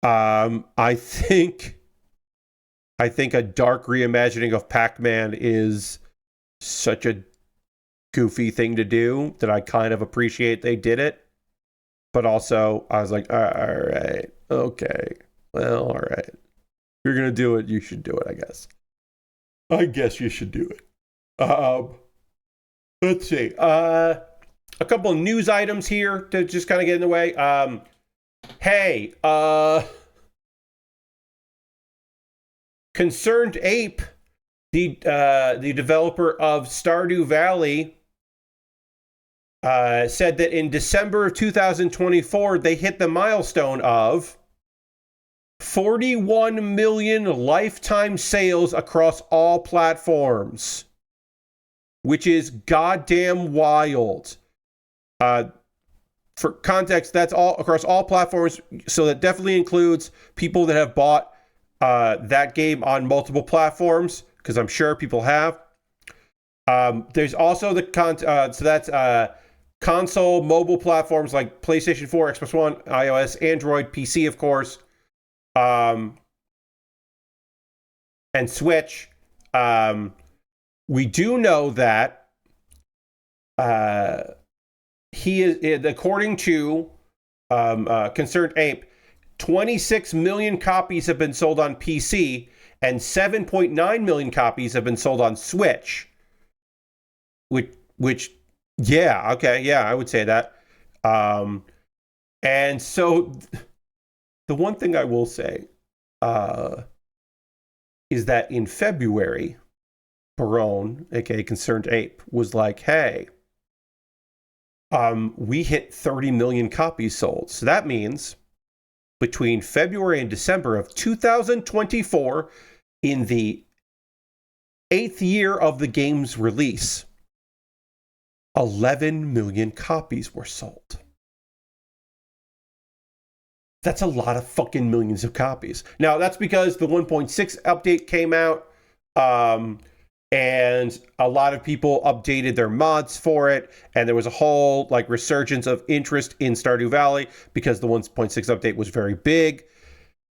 I think a dark reimagining of Pac-Man is such a goofy thing to do that I kind of appreciate they did it. But also, I was like, all right, okay, well, all right. If you're gonna do it, you should do it, I guess. I guess you should do it. Let's see. A couple of news items here to just kind of get in the way. Hey, Concerned Ape, the developer of Stardew Valley, said that in December of 2024, they hit the milestone of 41 million lifetime sales across all platforms, which is goddamn wild. For context, that's all across all platforms, so that definitely includes people that have bought that game on multiple platforms, because I'm sure people have. There's also so that's console, mobile platforms like PlayStation 4, Xbox One, iOS, Android, PC, of course, and Switch. We do know that he is, according to Concerned Ape, 26 million copies have been sold on PC and 7.9 million copies have been sold on Switch. Which, yeah, okay, yeah, I would say that. And so the one thing I will say is that in February, Barone, aka Concerned Ape, was like, hey, we hit 30 million copies sold. So that means between February and December of 2024, in the 8th year of the game's release, 11 million copies were sold. That's a lot of fucking millions of copies. Now, that's because the 1.6 update came out, and a lot of people updated their mods for it, and there was a whole like resurgence of interest in Stardew Valley because the 1.6 update was very big.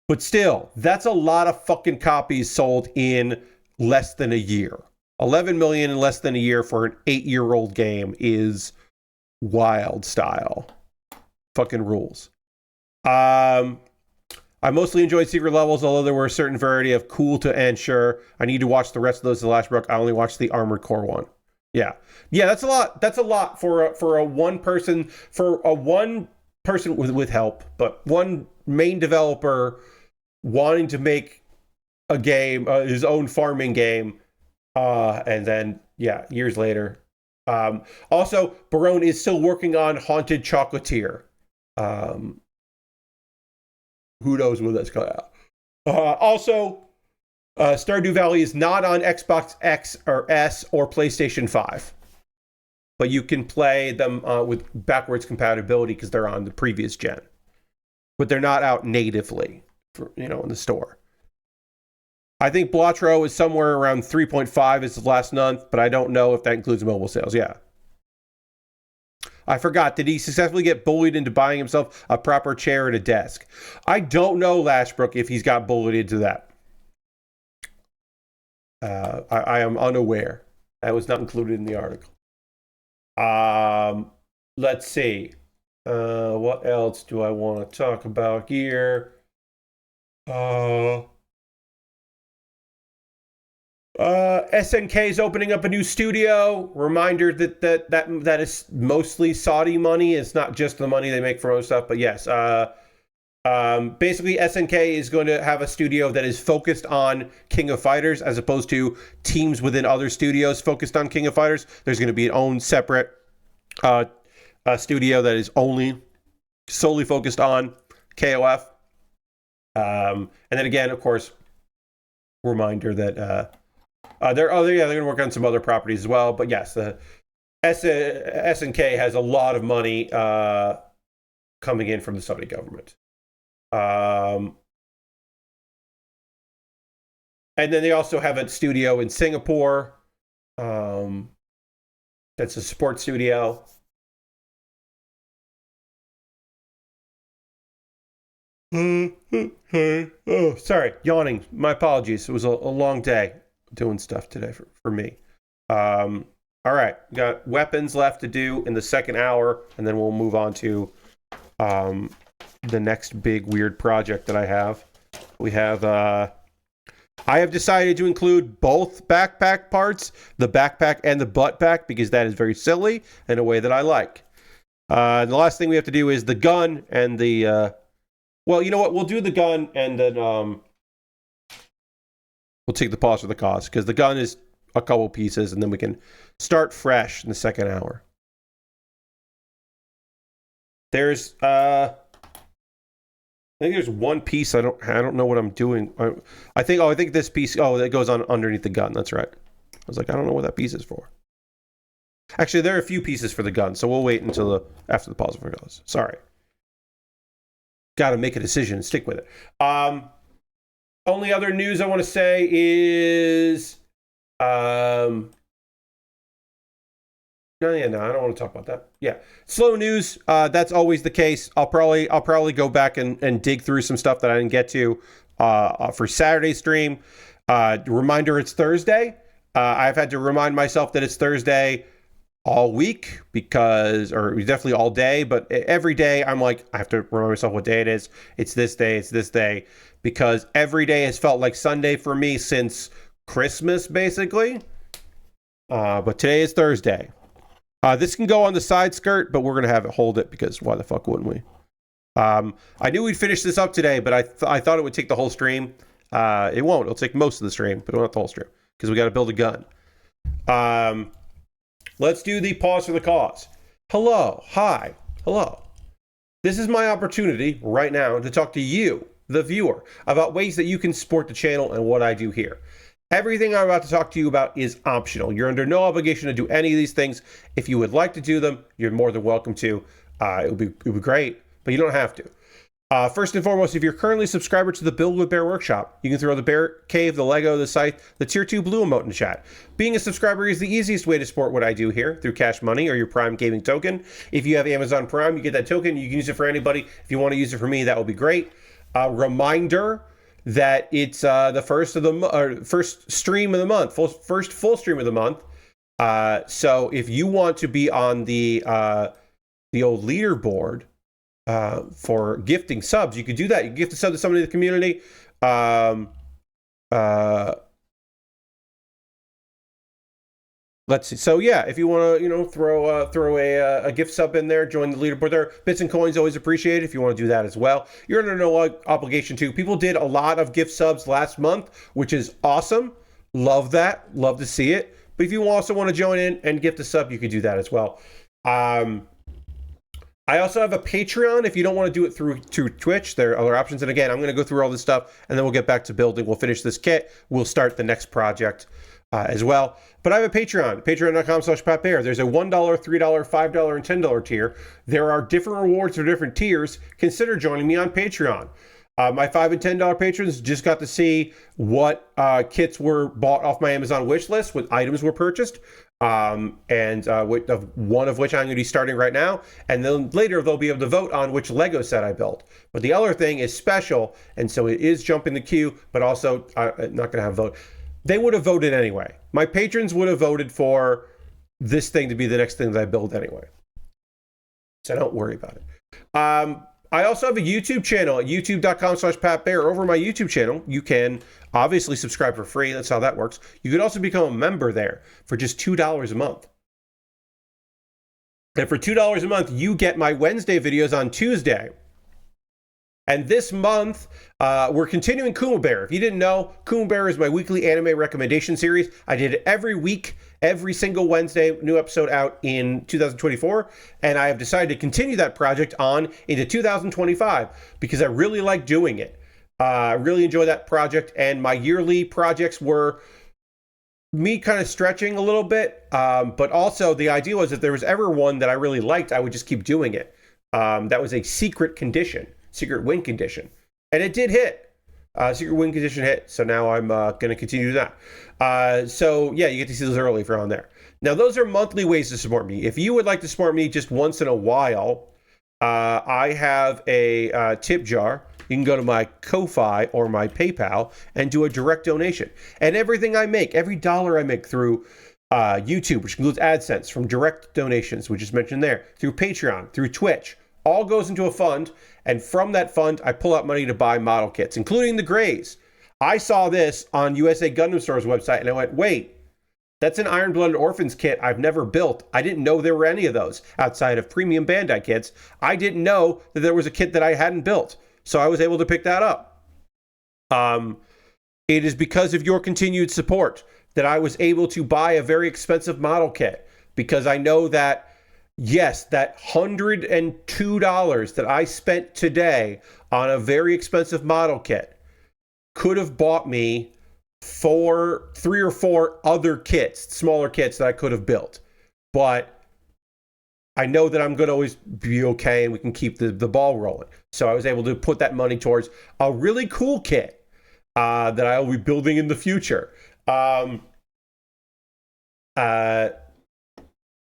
But still, that's a lot of fucking copies sold in less than a year. 11 million in less than a year for an 8-year-old game is wild style. Fucking rules. I mostly enjoyed Secret Levels, although there were a certain variety of cool to and sure. I need to watch the rest of those in the last book. I only watched the Armored Core one. Yeah, that's a lot. That's a lot for a one person with help, but one main developer wanting to make a game, his own farming game, and then years later. Also, Barone is still working on Haunted Chocolatier. Who knows when that's coming out? Also, Stardew Valley is not on Xbox X or S or PlayStation 5. But you can play them with backwards compatibility because they're on the previous gen. But they're not out natively, in the store. I think Blotro is somewhere around 3.5 is the last month, but I don't know if that includes mobile sales. Yeah. I forgot. Did he successfully get bullied into buying himself a proper chair and a desk? I don't know, Lashbrook, if he's got bullied into that. I am unaware. That was not included in the article. Let's see. What else do I want to talk about here? SNK is opening up a new studio. Reminder that is mostly Saudi money. It's not just the money they make from other stuff, but yes. Basically, SNK is going to have a studio that is focused on King of Fighters as opposed to teams within other studios focused on King of Fighters. There's going to be an own separate studio that is solely focused on KOF. And then again, of course, reminder that they're going to work on some other properties as well. But yes, the SNK has a lot of money coming in from the Saudi government. And then they also have a studio in Singapore. That's a sports studio. Oh, sorry, yawning. My apologies. It was a long day doing stuff today for me. All right, got weapons left to do in the second hour, and then we'll move on to the next big weird project that I have. We have I have decided to include both backpack parts, the backpack and the butt pack, because that is very silly in a way that I like. And the last thing we have to do is the gun and the well, you know what? We'll do the gun and then we'll take the pause for the cause, because the gun is a couple pieces, and then we can start fresh in the second hour. There's I think there's one piece I don't know what I'm doing. I think this piece that goes on underneath the gun. That's right. I was like, I don't know what that piece is for. Actually, there are a few pieces for the gun, so we'll wait until after the pause for the cause. Sorry. Got to make a decision and stick with it. Only other news I want to say is, no, I don't want to talk about that. Yeah, slow news. That's always the case. I'll probably go back and dig through some stuff that I didn't get to for Saturday's stream. Reminder: it's Thursday. I've had to remind myself that it's Thursday all week or definitely all day, but every day I'm like, I have to remind myself what day it is. It's this day, because every day has felt like Sunday for me since Christmas, basically. But today is Thursday. This can go on the side skirt, but we're going to have it hold it, because why the fuck wouldn't we? I knew we'd finish this up today, but I thought it would take the whole stream. It won't. It'll take most of the stream, but it won't the whole stream because we got to build a gun. Let's do the pause for the cause. Hello. Hi. Hello. This is my opportunity right now to talk to you, the viewer, about ways that you can support the channel and what I do here. Everything I'm about to talk to you about is optional. You're under no obligation to do any of these things. If you would like to do them, you're more than welcome to. It would be great, but you don't have to. First and foremost, if you're currently a subscriber to the Build with Baer Workshop, you can throw the Bear Cave, the Lego, the Scythe, the Tier 2 Blue emote in the chat. Being a subscriber is the easiest way to support what I do here through Cash Money or your Prime Gaming token. If you have Amazon Prime, you get that token. You can use it for anybody. If you want to use it for me, that would be great. Reminder that it's the first stream of the month, first full stream of the month. So if you want to be on the old leaderboard, for gifting subs, you could do that. You can gift a sub to somebody in the community. Let's see. So yeah, if you want to, throw a gift sub in there, join the leaderboard there. Bits and coins always appreciated if you want to do that as well. You're under no obligation to. People did a lot of gift subs last month, which is awesome. Love that. Love to see it. But if you also want to join in and gift a sub, you could do that as well. I also have a Patreon if you don't want to do it through Twitch. There are other options. And again, I'm going to go through all this stuff and then we'll get back to building. We'll finish this kit. We'll start the next project as well. But I have a Patreon, patreon.com/PatBaer. There's a $1, $3, $5, and $10 tier. There are different rewards for different tiers. Consider joining me on Patreon. My $5 and $10 patrons just got to see what kits were bought off my Amazon wish list, what items were purchased. One of which I'm going to be starting right now, and then later they'll be able to vote on which Lego set I built. But the other thing is special, and so it is jumping the queue, but also I'm not going to have a vote. They would have voted anyway. My patrons would have voted for this thing to be the next thing that I build anyway. So don't worry about it. I also have a YouTube channel at youtube.com/PatBaer. Over my YouTube channel, you can obviously subscribe for free. That's how that works. You could also become a member there for just $2 a month. And for $2 a month, you get my Wednesday videos on Tuesday. And this month, we're continuing Kuma Baer. If you didn't know, Kuma Baer is my weekly anime recommendation series. I did it every week, every single Wednesday, new episode out in 2024. And I have decided to continue that project on into 2025 because I really like doing it. I really enjoy that project. And my yearly projects were me kind of stretching a little bit. But also the idea was if there was ever one that I really liked, I would just keep doing it. That was a secret win condition. And it did hit. Secret win condition hit. So now I'm going to continue that. So yeah, you get to see those early if you're on there. Now, those are monthly ways to support me. If you would like to support me just once in a while, I have a tip jar. You can go to my Ko-Fi or my PayPal and do a direct donation. And everything I make, every dollar I make through YouTube, which includes AdSense, from direct donations, which is mentioned there, through Patreon, through Twitch, all goes into a fund. And from that fund, I pull out money to buy model kits, including the Graze. I saw this on USA Gundam Store's website, and I went, wait, that's an Iron-Blooded Orphans kit I've never built. I didn't know there were any of those outside of premium Bandai kits. I didn't know that there was a kit that I hadn't built. So I was able to pick that up. It is because of your continued support that I was able to buy a very expensive model kit, because I know that, yes, that $102 that I spent today on a very expensive model kit could have bought me 3 or 4 other kits, smaller kits that I could have built. But I know that I'm going to always be okay and we can keep the ball rolling. So I was able to put that money towards a really cool kit that I will be building in the future. Now,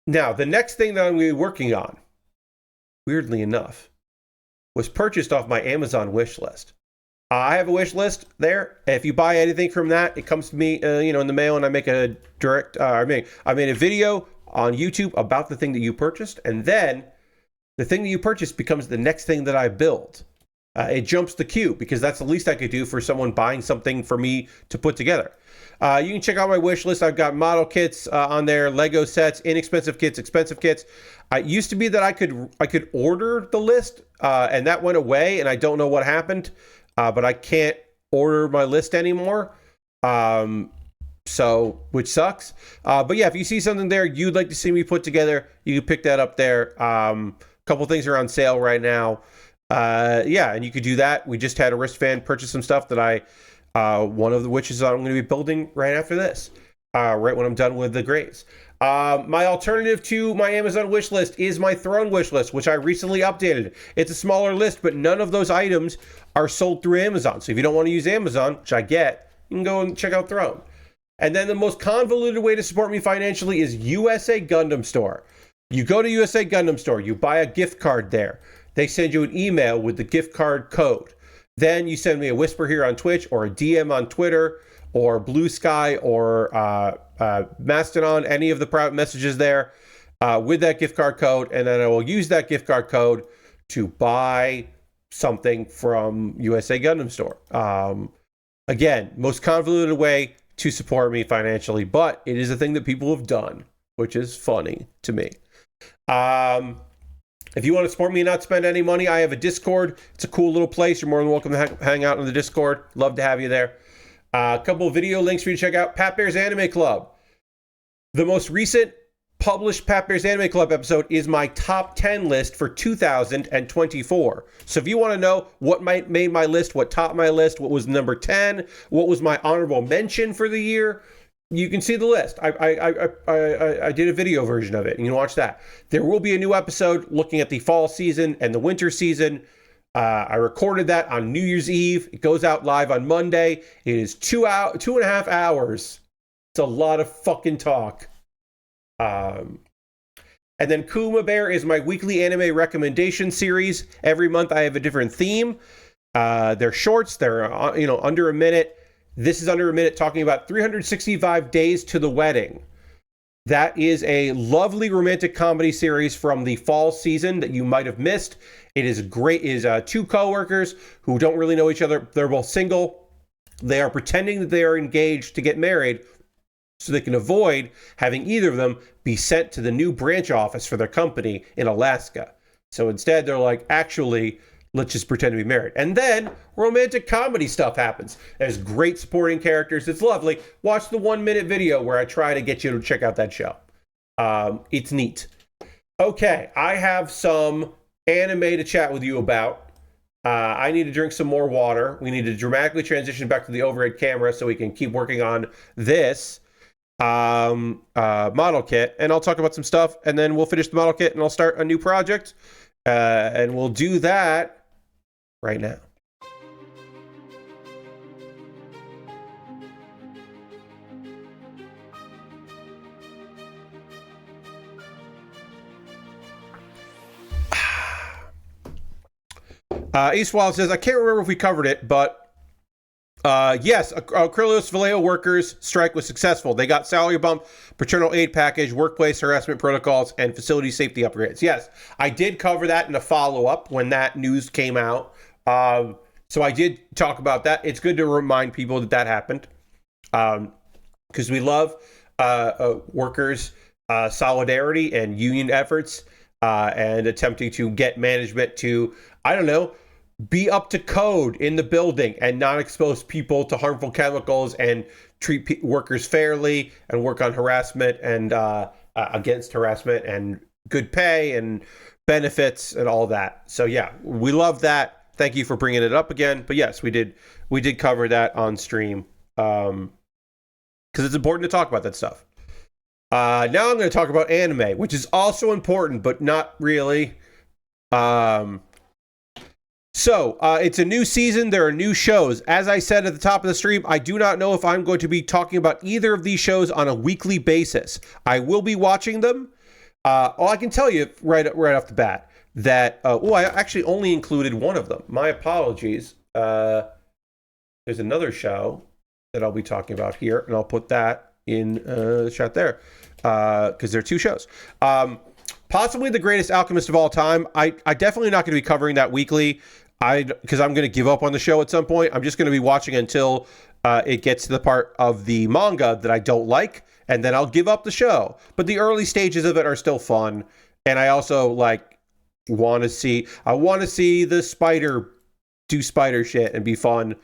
the next thing that I'm going to be working on, weirdly enough, was purchased off my Amazon wish list. I have a wish list there. If you buy anything from that, it comes to me, in the mail, and I make a direct. I made a video on YouTube about the thing that you purchased, and then the thing that you purchased becomes the next thing that I build. It jumps the queue because that's the least I could do for someone buying something for me to put together. You can check out my wish list. I've got model kits on there, Lego sets, inexpensive kits, expensive kits. It used to be that I could order the list, and that went away, and I don't know what happened, but I can't order my list anymore. So, which sucks. But yeah, if you see something there you'd like to see me put together, you can pick that up there. A couple things are on sale right now. Yeah, and you could do that. We just had a wristband purchase some stuff that one of the witches I'm going to be building right after this, right when I'm done with the Graze. My alternative to my Amazon wish list is my Throne wish list, which I recently updated. It's a smaller list, but none of those items are sold through Amazon. So if you don't want to use Amazon, which I get, you can go and check out Throne. And then the most convoluted way to support me financially is USA Gundam Store. You go to USA Gundam Store, you buy a gift card there. They send you an email with the gift card code. Then you send me a whisper here on Twitch or a DM on Twitter or Blue Sky or Mastodon, any of the private messages there with that gift card code. And then I will use that gift card code to buy something from USA Gundam Store. Again, most convoluted way to support me financially, but it is a thing that people have done, which is funny to me. If you want to support me and not spend any money, I have a Discord. It's a cool little place. You're more than welcome to hang out in the Discord. Love to have you there. A couple of video links for you to check out. Pat Baer's Anime Club. The most recent published Pat Baer's Anime Club episode is my top 10 list for 2024. So if you want to know what made my list, what topped my list, what was number 10, what was my honorable mention for the year, you can see the list. I did a video version of it, and you can watch that. There will be a new episode looking at the fall season and the winter season. I recorded that on New Year's Eve. It goes out live on Monday. It is 2.5 hours. It's a lot of fucking talk. And then Kuma Baer is my weekly anime recommendation series. Every month I have a different theme. They're shorts. They're under a minute. This is under a minute, talking about 365 Days to the Wedding. That is a lovely romantic comedy series from the fall season that you might have missed. It is great. It is two coworkers who don't really know each other. They're both single. They are pretending that they are engaged to get married so they can avoid having either of them be sent to the new branch office for their company in Alaska. So instead, they're like, actually, let's just pretend to be married. And then romantic comedy stuff happens. There's great supporting characters. It's lovely. Watch the 1-minute video where I try to get you to check out that show. It's neat. Okay, I have some anime to chat with you about. I need to drink some more water. We need to dramatically transition back to the overhead camera so we can keep working on this model kit. And I'll talk about some stuff, and then we'll finish the model kit, and I'll start a new project. And we'll do that right now. Eastwild says, I can't remember if we covered it, but yes, Acrylos Vallejo workers strike was successful. They got salary bump, paternal aid package, workplace harassment protocols, and facility safety upgrades. Yes, I did cover that in a follow-up when that news came out. So I did talk about that. It's good to remind people that that happened because we love workers' solidarity and union efforts and attempting to get management to, I don't know, be up to code in the building and not expose people to harmful chemicals and treat workers fairly and work on harassment and against harassment and good pay and benefits and all that. So yeah, we love that. Thank you for bringing it up again. But yes, we did cover that on stream because it's important to talk about that stuff. Now I'm going to talk about anime, which is also important, but not really. So it's a new season. There are new shows. As I said at the top of the stream, I do not know if I'm going to be talking about either of these shows on a weekly basis. I will be watching them. I can tell you right off the bat that, I actually only included one of them. My apologies. There's another show that I'll be talking about here, and I'll put that in the chat there because there are two shows. Possibly the greatest Alchemist of all time. I definitely not going to be covering that weekly. because I'm going to give up on the show at some point. I'm just going to be watching until it gets to the part of the manga that I don't like, and then I'll give up the show. But the early stages of it are still fun, and I also want to see the spider do spider shit and be fun.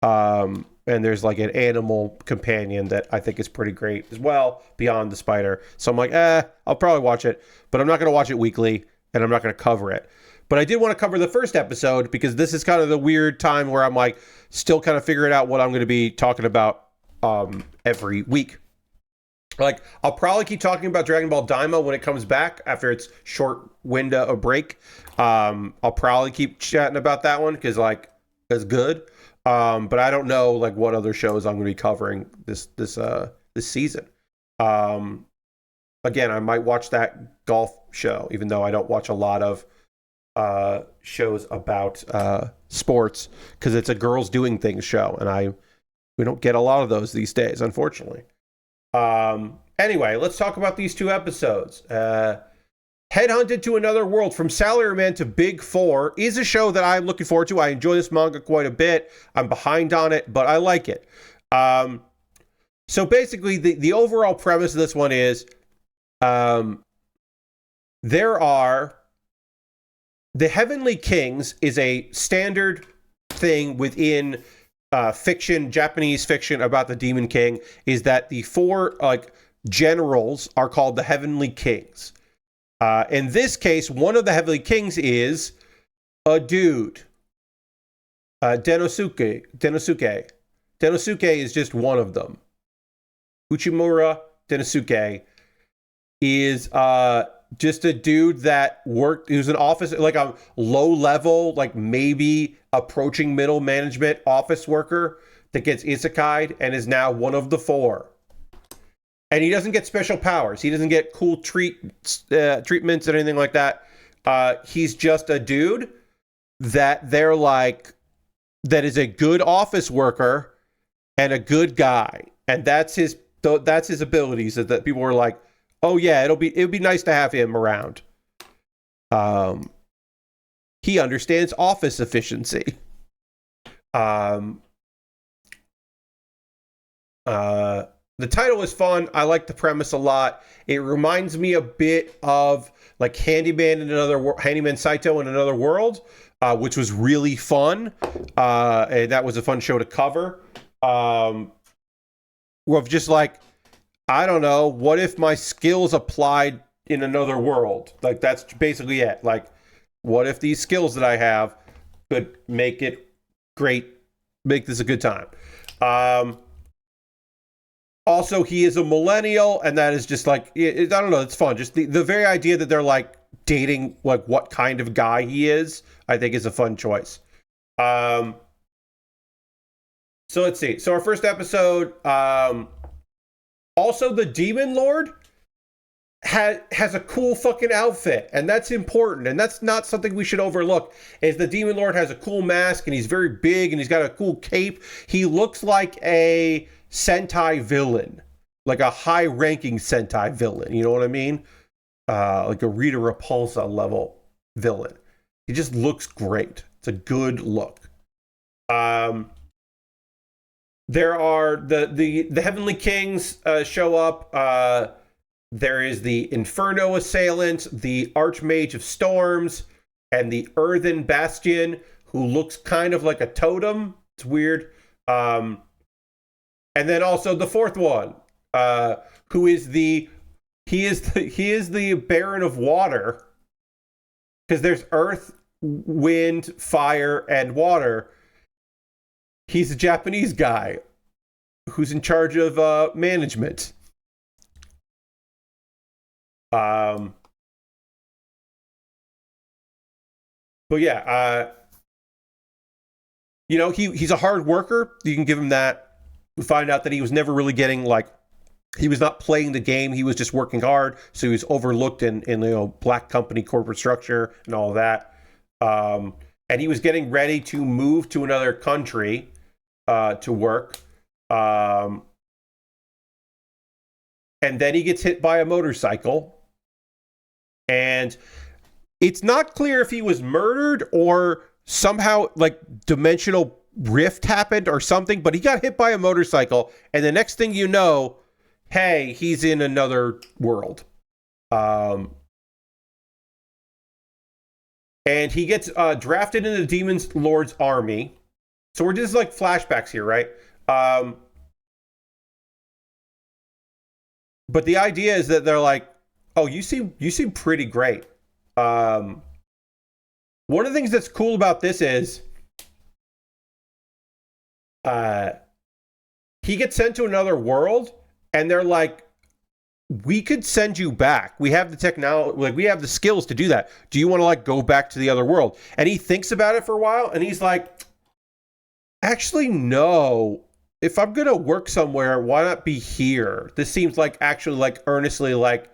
And there's like an animal companion that I think is pretty great as well beyond the spider. So I'm like, I'll probably watch it, but I'm not going to watch it weekly, and I'm not going to cover it. But I did want to cover the first episode because this is kind of the weird time where I'm like still kind of figuring out what I'm going to be talking about every week. Like, I'll probably keep talking about Dragon Ball Daima when it comes back after its short window of break. I'll probably keep chatting about that one because like it's good. But I don't know like what other shows I'm going to be covering this season. Again, I might watch that golf show, even though I don't watch a lot of shows about sports because it's a girls doing things show, and we don't get a lot of those these days, unfortunately. Anyway, let's talk about these two episodes. Headhunted to Another World, From Salaryman to Big Four, is a show that I'm looking forward to. I enjoy this manga quite a bit. I'm behind on it, but I like it. So basically, the overall premise of this one is there are... The Heavenly Kings is a standard thing within fiction, Japanese fiction about the Demon King, is that the four generals are called the Heavenly Kings. In this case, one of the Heavenly Kings is a dude. Denosuke. Denosuke is just one of them. Uchimura Denosuke is just a dude that worked, he was an office, like a low level, like maybe approaching middle management office worker that gets isekai'd and is now one of the four. And he doesn't get special powers. He doesn't get cool treatments and anything like that. He's just a dude that they're like, that is a good office worker and a good guy. And that's his abilities that people were like, oh yeah, it would be nice to have him around. He understands office efficiency. The title is fun. I like the premise a lot. It reminds me a bit of like Handyman Saito in Another World, which was really fun. And that was a fun show to cover. Of just like, I don't know, what if my skills applied in another world? Like, that's basically it. Like, what if these skills that I have could make it great, make this a good time? Also, he is a millennial, and that is just like, I don't know, it's fun. Just the very idea that they're like dating like what kind of guy he is, I think is a fun choice. So let's see. So our first episode, also, the Demon Lord has a cool fucking outfit, and that's important, and that's not something we should overlook. Is the Demon Lord has a cool mask, and he's very big, and he's got a cool cape. He looks like a Sentai villain, like a high-ranking Sentai villain. You know what I mean? Like a Rita Repulsa level villain. He just looks great. It's a good look. There are the Heavenly Kings show up. There is the Inferno Assailant, the Archmage of Storms, and the Earthen Bastion, who looks kind of like a totem. It's weird. And then also the fourth one, who is he is the Baron of Water, because there's earth, wind, fire, and water. He's a Japanese guy who's in charge of management. But yeah, he's a hard worker. You can give him that. We find out that he was never really getting he was not playing the game. He was just working hard. So he was overlooked in black company corporate structure and all that. And he was getting ready to move to another country to work. And then he gets hit by a motorcycle. And it's not clear if he was murdered or somehow like dimensional rift happened or something, but he got hit by a motorcycle, and the next thing you know, hey, he's in another world. And he gets drafted into the Demon Lord's army. So we're just like flashbacks here, right? But the idea is that they're like, oh, you seem pretty great. One of the things that's cool about this is he gets sent to another world, and they're like, we could send you back. We have the technology, like we have the skills to do that. Do you want to like go back to the other world? And he thinks about it for a while, and he's like, actually, no. If I'm gonna work somewhere, why not be here? This seems like actually like earnestly like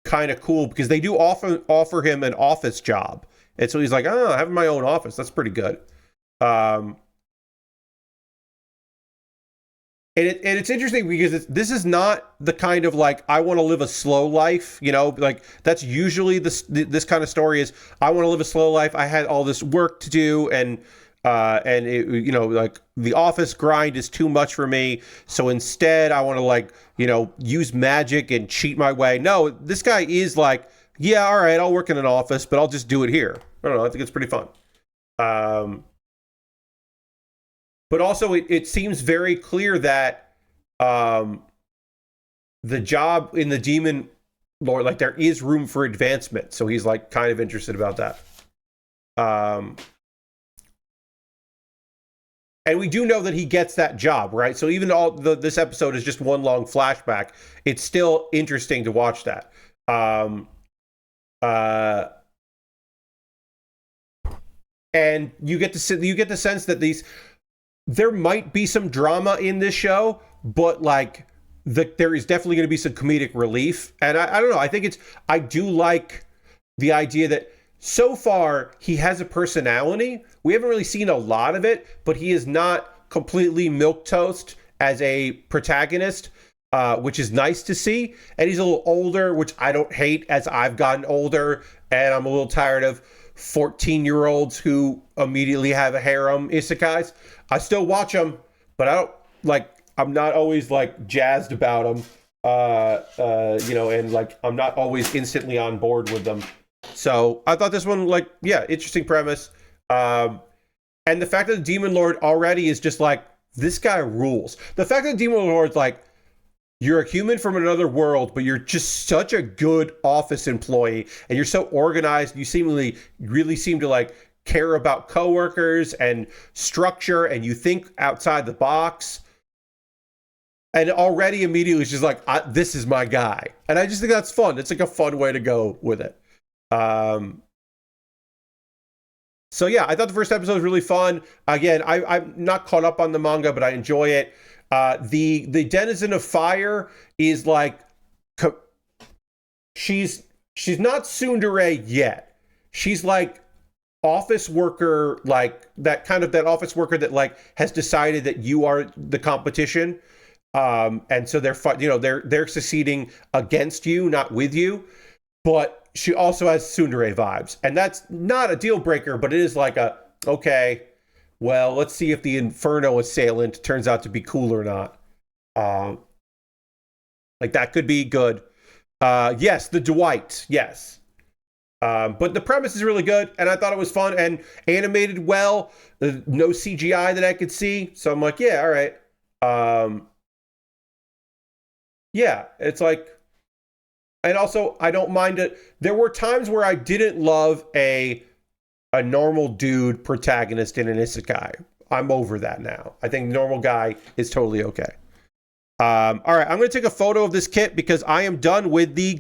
kind of cool, because they do often offer him an office job. And so he's like, oh, having my own office, that's pretty good. And it's interesting because this is not the kind of like, I want to live a slow life, you know, like that's usually this kind of story is, I want to live a slow life. I had all this work to do, and it, you know, like the office grind is too much for me. So instead I want to like, you know, use magic and cheat my way. No, this guy is like, yeah, all right, I'll work in an office, but I'll just do it here. I don't know. I think it's pretty fun. But also, it seems very clear that the job in the Demon Lord, like there is room for advancement. So he's like kind of interested about that. And we do know that he gets that job, right? So even this episode is just one long flashback. It's still interesting to watch that. And you get the sense that there might be some drama in this show, but like there is definitely going to be some comedic relief. And I don't know. I do like the idea that so far he has a personality. We haven't really seen a lot of it, but he is not completely milquetoast as a protagonist, which is nice to see. And he's a little older, which I don't hate, as I've gotten older and I'm a little tired of 14-year-olds who immediately have a harem isekais. I still watch them, but I'm not always like jazzed about them, you know, and like I'm not always instantly on board with them. So I thought this one, like, yeah, interesting premise. And the fact that the Demon Lord already is just like, this guy rules. The fact that the Demon Lord's like, you're a human from another world, but you're just such a good office employee, and you're so organized. You really seem to like care about coworkers and structure, and you think outside the box. And already immediately she's like, this is my guy. And I just think that's fun. It's like a fun way to go with it. So yeah, I thought the first episode was really fun. Again, I'm not caught up on the manga, but I enjoy it. The Denizen of Fire is like, she's not tsundere yet. She's like office worker, like that office worker that like has decided that you are the competition. And so they're succeeding against you, not with you. But she also has tsundere vibes, and that's not a deal breaker, but it is like okay, well, let's see if the Inferno assailant turns out to be cool or not. Like that could be good. Yes, the Dwight, yes. But the premise is really good, and I thought it was fun and animated well. No CGI that I could see, so I'm like, yeah, all right. Yeah, it's like, and also I don't mind it. There were times where I didn't love a normal dude protagonist in an isekai. I'm over that now. I think normal guy is totally okay. All right, I'm going to take a photo of this kit because I am done with the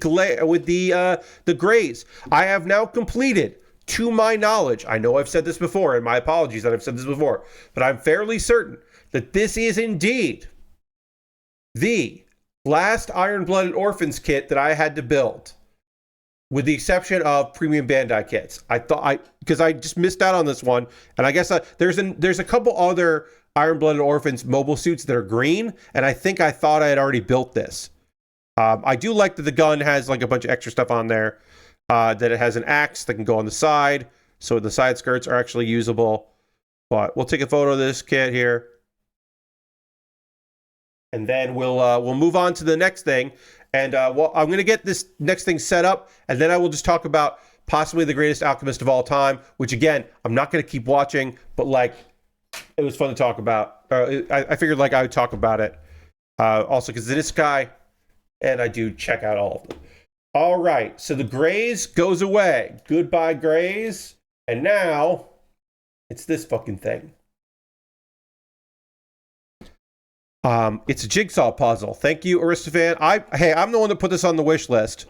Graze. I have now completed, to my knowledge, I know I've said this before, and my apologies that I've said this before, but I'm fairly certain that this is indeed the last Iron-Blooded Orphans kit that I had to build, with the exception of premium Bandai kits. Because I just missed out on this one, and I guess there's a couple other Iron-Blooded Orphans mobile suits that are green, and I thought I had already built this. I do like that the gun has like a bunch of extra stuff on there, that it has an axe that can go on the side, so the side skirts are actually usable. But we'll take a photo of this kit here. And then we'll move on to the next thing. And well, I'm going to get this next thing set up, and then I will just talk about possibly the greatest Alchemist of all time, which again, I'm not going to keep watching, but like, it was fun to talk about. I figured like I would talk about it. Also, because this guy, and I do check out all of them. All right, so the Graze goes away. Goodbye, Graze. And now, it's this fucking thing. It's a jigsaw puzzle. Thank you, Aristophan. Hey, I'm the one that put this on the wish list.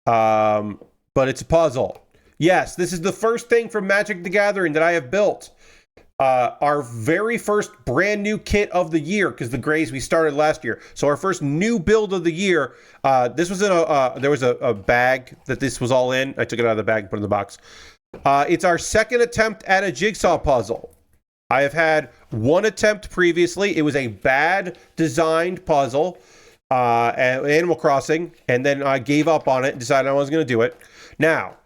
But it's a puzzle. Yes, this is the first thing from Magic the Gathering that I have built. Our very first brand new kit of the year, because the Graze we started last year. So our first new build of the year. This was in there was a bag that this was all in. I took it out of the bag and put it in the box. It's our second attempt at a jigsaw puzzle. I have had one attempt previously. It was a bad designed puzzle, Animal Crossing, and then I gave up on it and decided I wasn't going to do it. Now,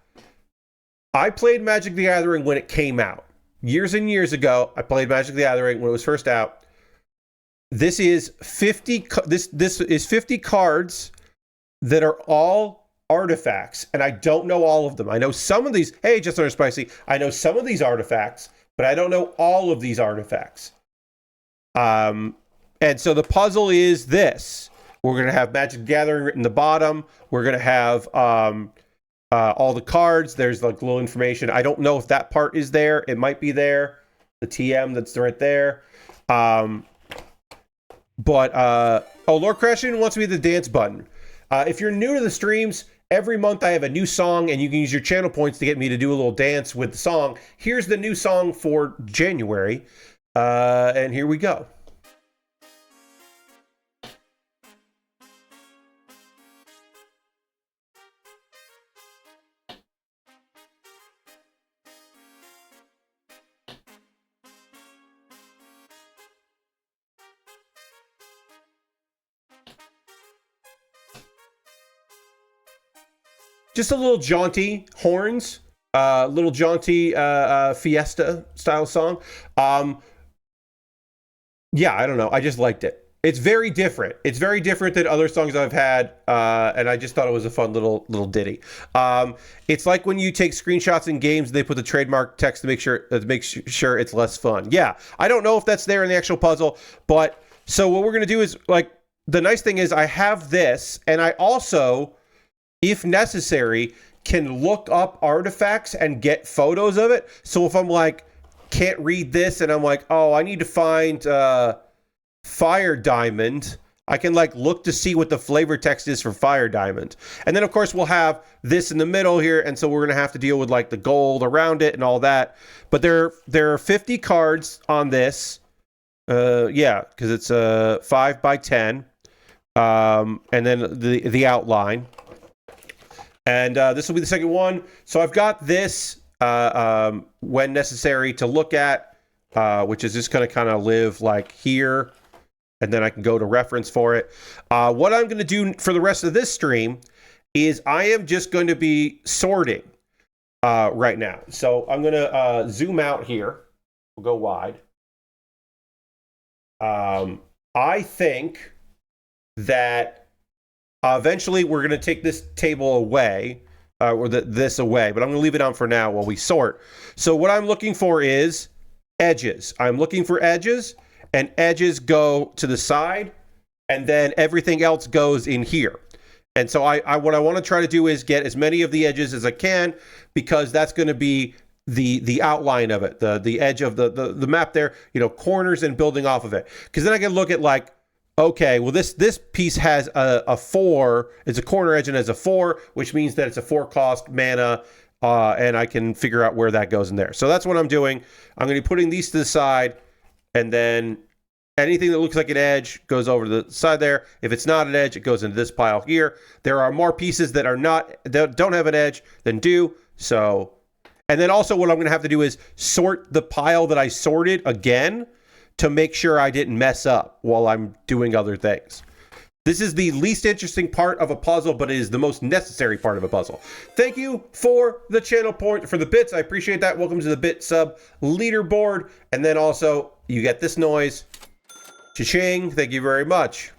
I played Magic the Gathering when it came out. Years and years ago, I played Magic the Gathering when it was first out. This is 50. This is 50 cards that are all artifacts, and I don't know all of them. I know some of these. Hey, just under spicy. I know some of these artifacts, but I don't know all of these artifacts. And so the puzzle is this: we're gonna have Magic the Gathering written in the bottom. We're gonna have all the cards. There's like little information. I don't know if that part is there. It might be there. The TM that's right there. Oh, Lord Crashin wants me to the dance button. If you're new to the streams, every month I have a new song, and you can use your channel points to get me to do a little dance with the song. Here's the new song for January, and here we go. Just a little jaunty horns, little jaunty fiesta style song. Yeah, I don't know. I just liked it. It's very different. It's very different than other songs I've had, and I just thought it was a fun little ditty. It's like when you take screenshots in games, they put the trademark text to make sure it's less fun. Yeah, I don't know if that's there in the actual puzzle, but so what we're gonna do is like the nice thing is I have this, and I also, if necessary, can look up artifacts and get photos of it. So if I'm like, can't read this, and I'm like, oh, I need to find Fire Diamond, I can like look to see what the flavor text is for Fire Diamond. And then of course we'll have this in the middle here, and so we're gonna have to deal with like the gold around it and all that. But there are 50 cards on this. Yeah, because it's 5 by 10. And then the outline. And this will be the second one. So I've got this when necessary to look at, which is just going to kind of live like here. And then I can go to reference for it. What I'm going to do for the rest of this stream is I am just going to be sorting right now. So I'm going to zoom out here. We'll go wide. I think that eventually we're going to take this table away, or this away, but I'm going to leave it on for now while we sort. So what I'm looking for is edges. I'm looking for edges, and edges go to the side, and then everything else goes in here. And so what I want to try to do is get as many of the edges as I can, because that's going to be the outline of it, the edge of the map there, you know, corners and building off of it. Because then I can look at like, okay, well, this piece has a 4. It's a corner edge and has a 4, which means that it's a 4-cost mana, and I can figure out where that goes in there. So that's what I'm doing. I'm going to be putting these to the side, and then anything that looks like an edge goes over to the side there. If it's not an edge, it goes into this pile here. There are more pieces that don't have an edge than do. So, and then also what I'm going to have to do is sort the pile that I sorted again, to make sure I didn't mess up while I'm doing other things. This is the least interesting part of a puzzle, but it is the most necessary part of a puzzle. Thank you for the channel point, for the bits. I appreciate that. Welcome to the bit sub leaderboard. And then also, you get this noise. Cha-ching. Thank you very much.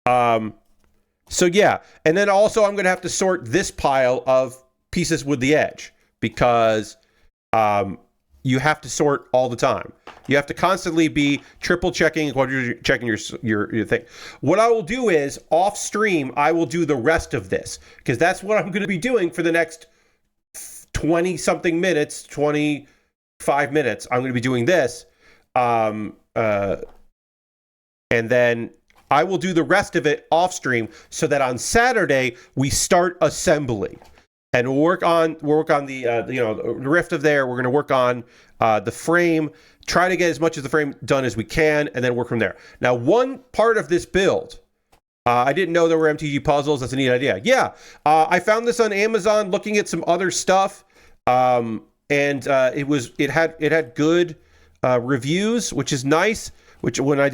So yeah, and then also I'm going to have to sort this pile of pieces with the edge because you have to sort all the time. You have to constantly be triple checking and quadruple checking your thing. What I will do is off stream, I will do the rest of this because that's what I'm going to be doing for the next 20 something minutes, 25 minutes. I'm going to be doing this. And then I will do the rest of it off stream so that on Saturday we start assembly. And we'll work on the the rift of there. We're going to work on the frame, try to get as much of the frame done as we can, and then work from there. Now, one part of this build, I didn't know there were MTG puzzles. That's a neat idea. Yeah, I found this on Amazon, looking at some other stuff, and it had good reviews, which is nice. Which when I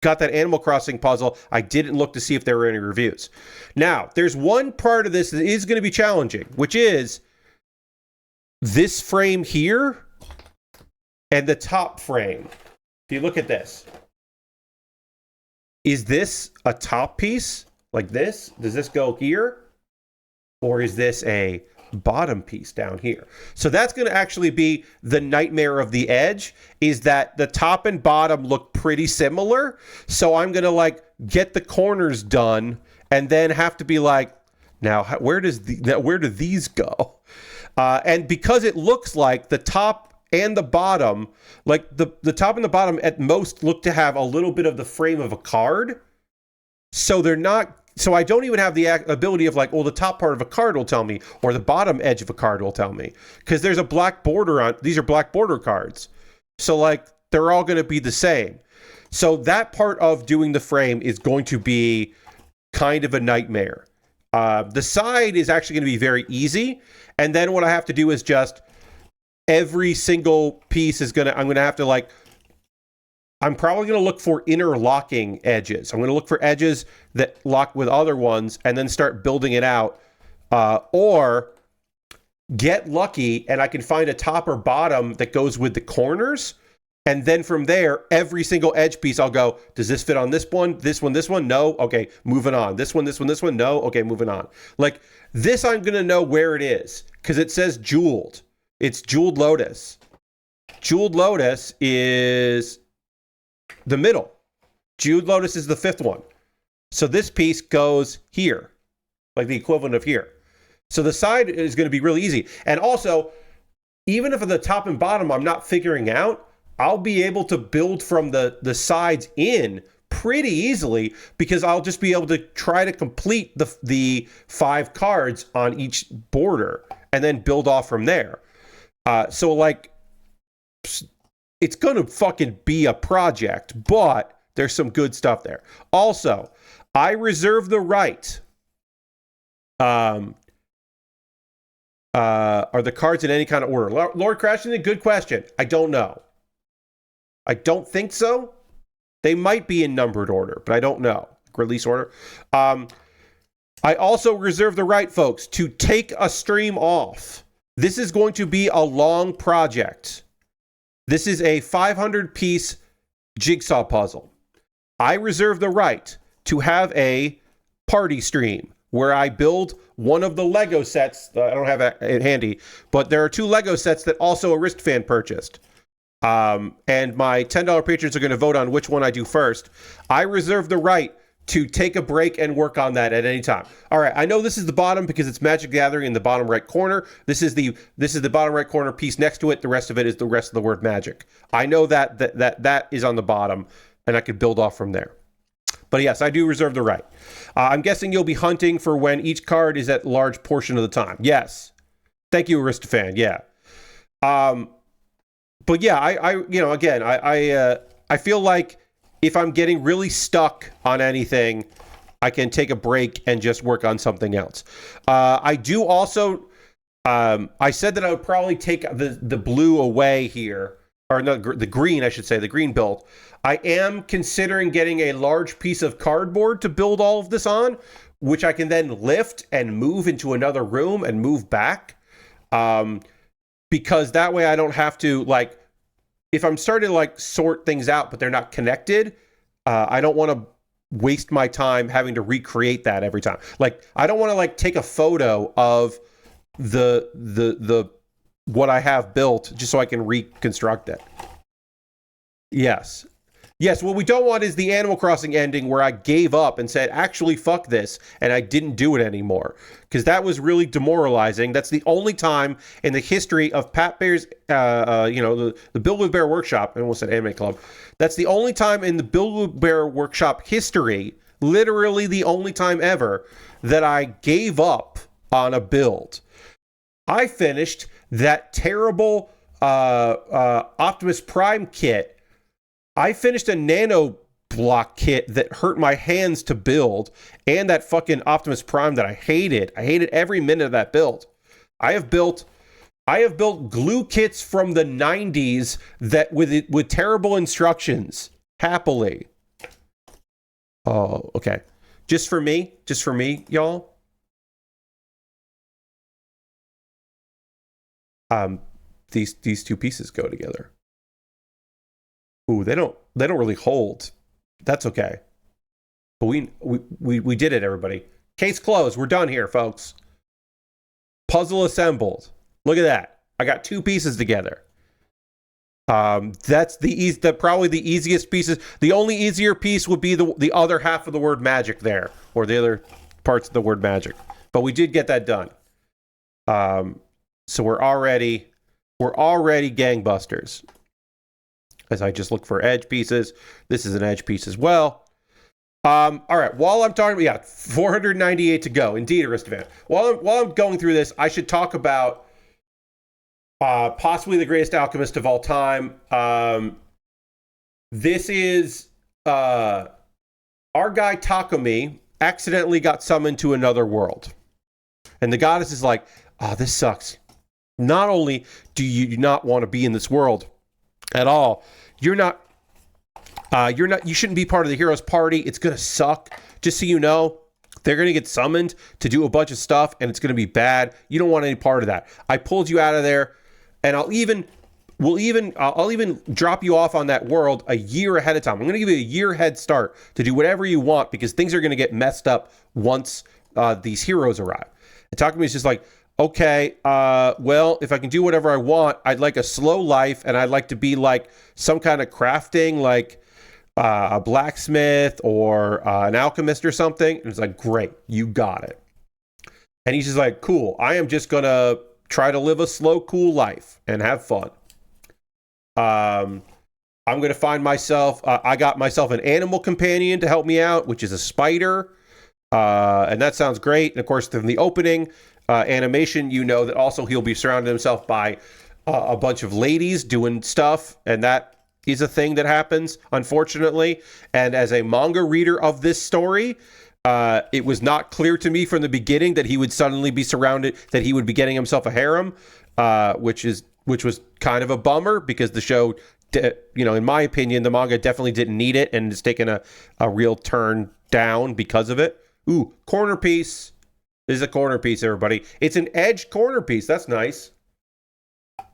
got that Animal Crossing puzzle, I didn't look to see if there were any reviews. Now, there's one part of this that is going to be challenging, which is this frame here and the top frame. If you look at this, is this a top piece like this? Does this go here? Or is this a bottom piece down here? So that's going to actually be the nightmare of the edge, is that the top and bottom look pretty similar. So I'm going to like get the corners done and then have to be like, now where do these go? And because it looks like the top and the bottom, like the top and the bottom at most look to have a little bit of the frame of a card. So they're not. So I don't even have the ability of like, well, the top part of a card will tell me, or the bottom edge of a card will tell me, because there's a black border on, these are black border cards. So like, they're all going to be the same. So that part of doing the frame is going to be kind of a nightmare. The side is actually going to be very easy. And then what I have to do is just every single piece is I'm going to have to like, I'm probably going to look for interlocking edges. I'm going to look for edges that lock with other ones and then start building it out. Or get lucky and I can find a top or bottom that goes with the corners. And then from there, every single edge piece, I'll go, does this fit on this one? This one, this one? No? Okay, moving on. This one, this one, this one? No? Okay, moving on. Like this, I'm going to know where it is because it says jeweled. It's jeweled lotus. Jeweled lotus is the middle. Jeweled lotus is the fifth one. So this piece goes here, like the equivalent of here. So the side is going to be really easy. And also, even if at the top and bottom I'm not figuring out, I'll be able to build from the sides in pretty easily because I'll just be able to try to complete the 5 cards on each border and then build off from there. So like, it's going to fucking be a project, but there's some good stuff there. Also, I reserve the right. Are the cards in any kind of order? Lord Crashing, good question. I don't know. I don't think so. They might be in numbered order, but I don't know. Release order. I also reserve the right, folks, to take a stream off. This is going to be a long project. This is a 500-piece jigsaw puzzle. I reserve the right to have a party stream where I build one of the Lego sets. I don't have it handy, but there are 2 Lego sets that also Aristfan purchased. And my $10 patrons are going to vote on which one I do first. I reserve the right to take a break and work on that at any time. All right, I know this is the bottom because it's Magic Gathering in the bottom right corner. This is the bottom right corner piece next to it. The rest of it is the rest of the word magic. I know that is on the bottom, and I could build off from there. But yes, I do reserve the right. I'm guessing you'll be hunting for when each card is at large portion of the time. Yes. Thank you, Aristofan. Yeah. But yeah, I feel like if I'm getting really stuck on anything, I can take a break and just work on something else. I do also, I said that I would probably take the blue away here or no, the green, I should say, the green build. I am considering getting a large piece of cardboard to build all of this on, which I can then lift and move into another room and move back. Because that way I don't have to, like, if I'm starting to like sort things out, but they're not connected, I don't want to waste my time having to recreate that every time. Like, I don't want to like take a photo of the what I have built just so I can reconstruct it. Yes. Yes, what we don't want is the Animal Crossing ending where I gave up and said, actually, fuck this, and I didn't do it anymore. Because that was really demoralizing. That's the only time in the history of Pat Baer's, the Build with Baer Workshop, I almost said Anime Club. That's the only time in the Build with Baer Workshop history, literally the only time ever, that I gave up on a build. I finished that terrible Optimus Prime kit. I finished a nano block kit that hurt my hands to build, and that fucking Optimus Prime that I hated. I hated every minute of that build. I have built glue kits from the 90s that with terrible instructions, happily. Oh, okay. Just for me, y'all. These two pieces go together. Ooh, they don't really hold. That's okay. But we did it, everybody. Case closed. We're done here, folks. Puzzle assembled. Look at that. I got two pieces together. That's probably the easiest pieces. The only easier piece would be the other half of the word magic there, or the other parts of the word magic. But we did get that done. So we're already gangbusters. As I just look for edge pieces. This is an edge piece as well. All right, while I'm talking, 498 to go. Indeed, Aristovan. While I'm going through this, I should talk about possibly the greatest alchemist of all time. This is our guy Takumi accidentally got summoned to another world. And the goddess is like, oh, this sucks. Not only do you not want to be in this world at all, you shouldn't be part of the hero's party. It's going to suck. Just so you know, they're going to get summoned to do a bunch of stuff and it's going to be bad. You don't want any part of that. I pulled you out of there, and I'll even drop you off on that world a year ahead of time. I'm going to give you a year head start to do whatever you want, because things are going to get messed up once these heroes arrive. And Takumi is just like, okay, well, if I can do whatever I want, I'd like a slow life, and I'd like to be like some kind of crafting, like a blacksmith or an alchemist or something. And it's like, great, you got it. And he's just like, cool, I am just going to try to live a slow, cool life and have fun. I'm going to find myself, I got myself an animal companion to help me out, which is a spider. And that sounds great. And of course, from the opening animation, you know that also he'll be surrounded himself by a bunch of ladies doing stuff, and that is a thing that happens, unfortunately. And as a manga reader of this story, it was not clear to me from the beginning that he would suddenly be surrounded, that he would be getting himself a harem, which was kind of a bummer, because the show, in my opinion, the manga definitely didn't need it, and it's taken a real turn down because of it. Ooh, corner piece. This is a corner piece, everybody. It's an edge corner piece. That's nice.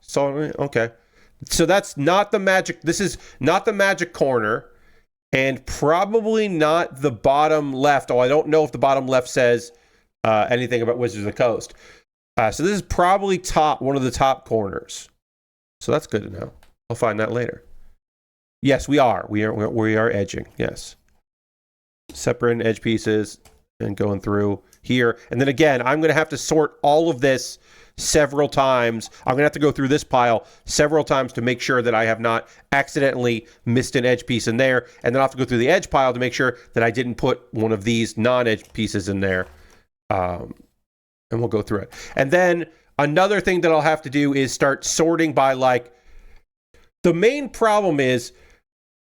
So, okay. So that's not the magic. This is not the magic corner, and probably not the bottom left. Oh, I don't know if the bottom left says anything about Wizards of the Coast. So this is probably one of the top corners. So that's good to know. I'll find that later. Yes, we are. We are edging. Yes. Separating edge pieces and going through here. And then again, I'm going to have to sort all of this several times. I'm going to have to go through this pile several times to make sure that I have not accidentally missed an edge piece in there. And then I'll have to go through the edge pile to make sure that I didn't put one of these non-edge pieces in there. And we'll go through it. And then another thing that I'll have to do is start sorting by, like, the main problem is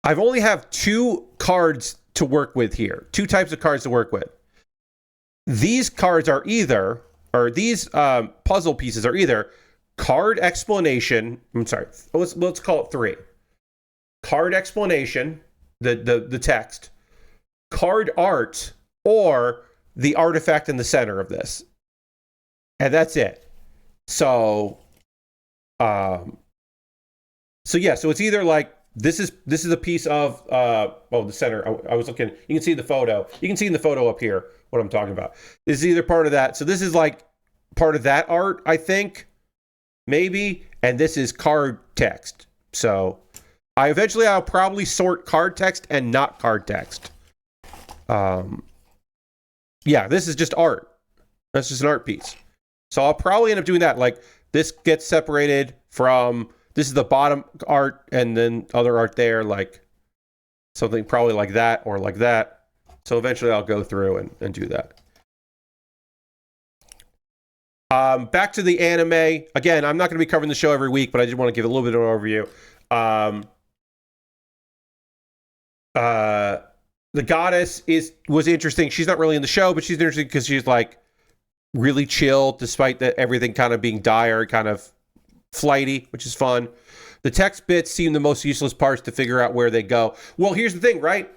I've only have two cards to work with here. Two types of cards to work with. These cards are either, or these puzzle pieces are either card explanation. I'm sorry. Let's call it 3. Card explanation, the text, card art, or the artifact in the center of this. And that's it. So yeah, so it's either like this is a piece of the center. I was looking, you can see the photo. You can see in the photo up here what I'm talking about. This is either part of that. So this is like part of that art, I think, maybe, and this is card text. So I'll probably sort card text and not card text. Yeah, this is just art. That's just an art piece. So I'll probably end up doing that. Like, this gets separated from, this is the bottom art, and then other art there, like something probably like that or like that. So eventually I'll go through and do that. Back to the anime. Again, I'm not going to be covering the show every week, but I just want to give a little bit of an overview. The goddess was interesting. She's not really in the show, but she's interesting because she's like really chill, despite that everything kind of being dire, kind of flighty, which is fun. The text bits seem the most useless parts to figure out where they go. Well, here's the thing, right?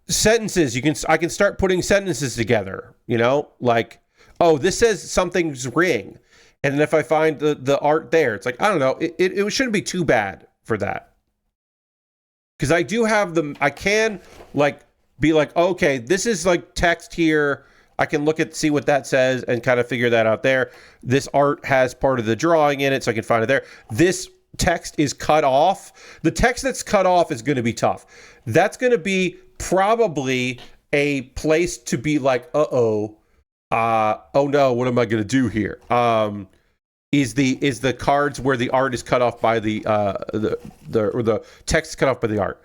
Sentences, I can start putting sentences together, you know, like, oh, this says something's ring. And then if I find the art there, it's like, I don't know, it shouldn't be too bad for that. Because I do have I can like be like, okay, this is like text here. I can see what that says and kind of figure that out there. This art has part of the drawing in it, so I can find it there. This text is cut off. The text that's cut off is going to be tough. That's going to be probably a place to be like, oh no, what am I going to do here? Is the cards where the art is cut off by the text is cut off by the art.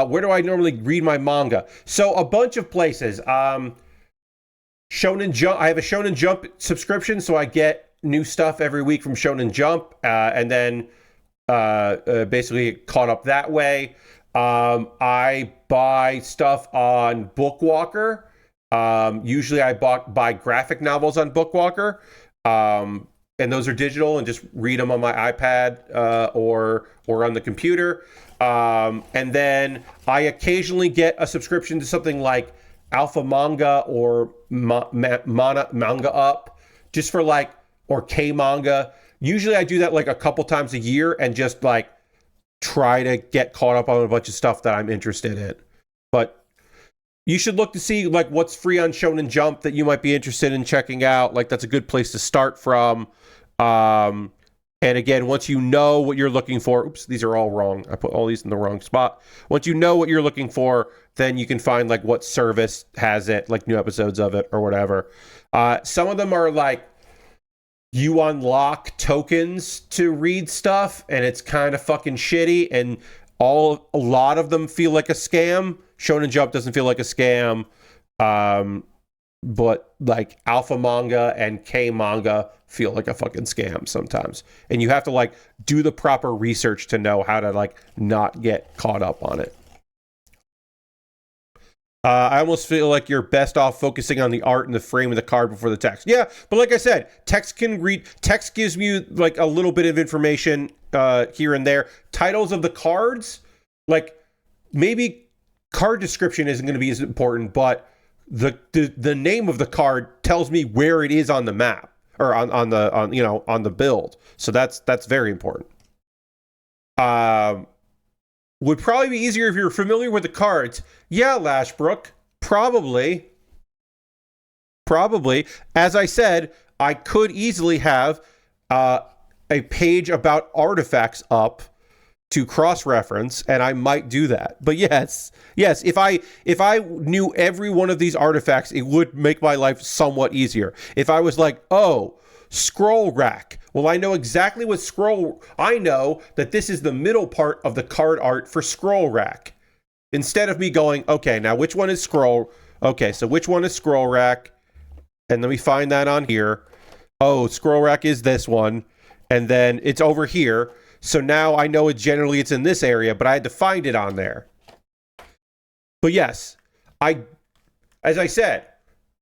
Where do I normally read my manga? So a bunch of places. Shonen Jump. I have a Shonen Jump subscription, so I get new stuff every week from Shonen Jump, and then basically caught up that way. I buy stuff on Bookwalker. Usually I buy graphic novels on Bookwalker, and those are digital and just read them on my iPad or on the computer. And then I occasionally get a subscription to something like Alpha Manga or Manga Up, just for like, or K Manga. Usually I do that like a couple times a year and just like try to get caught up on a bunch of stuff that I'm interested in. But you should look to see like what's free on Shonen Jump that you might be interested in checking out. Like, that's a good place to start from. And again, once you know what you're looking for, oops, these are all wrong. I put all these in the wrong spot. Once you know what you're looking for, then you can find like what service has it, like new episodes of it or whatever. Some of them are like, you unlock tokens to read stuff, and it's kind of fucking shitty, and a lot of them feel like a scam. Shonen Jump doesn't feel like a scam, but like Alpha Manga and K Manga feel like a fucking scam sometimes, and you have to like do the proper research to know how to like not get caught up on it. I almost feel like you're best off focusing on the art and the frame of the card before the text. Yeah, but like I said, text gives you like a little bit of information here and there. Titles of the cards, like maybe card description isn't going to be as important, but the name of the card tells me where it is on the map or on the build. So that's very important. Would probably be easier if you're familiar with the cards. Yeah, Lashbrook, probably. As I said, I could easily have a page about artifacts up to cross-reference, and I might do that. But yes, if I knew every one of these artifacts, it would make my life somewhat easier. If I was like, oh, scroll rack. Well, I know exactly what I know that this is the middle part of the card art for scroll rack. Instead of me going, okay, now which one is scroll? Okay, so which one is scroll rack? And let me find that on here. Oh, scroll rack is this one. And then it's over here. So now I know it's in this area, but I had to find it on there. But yes, as I said,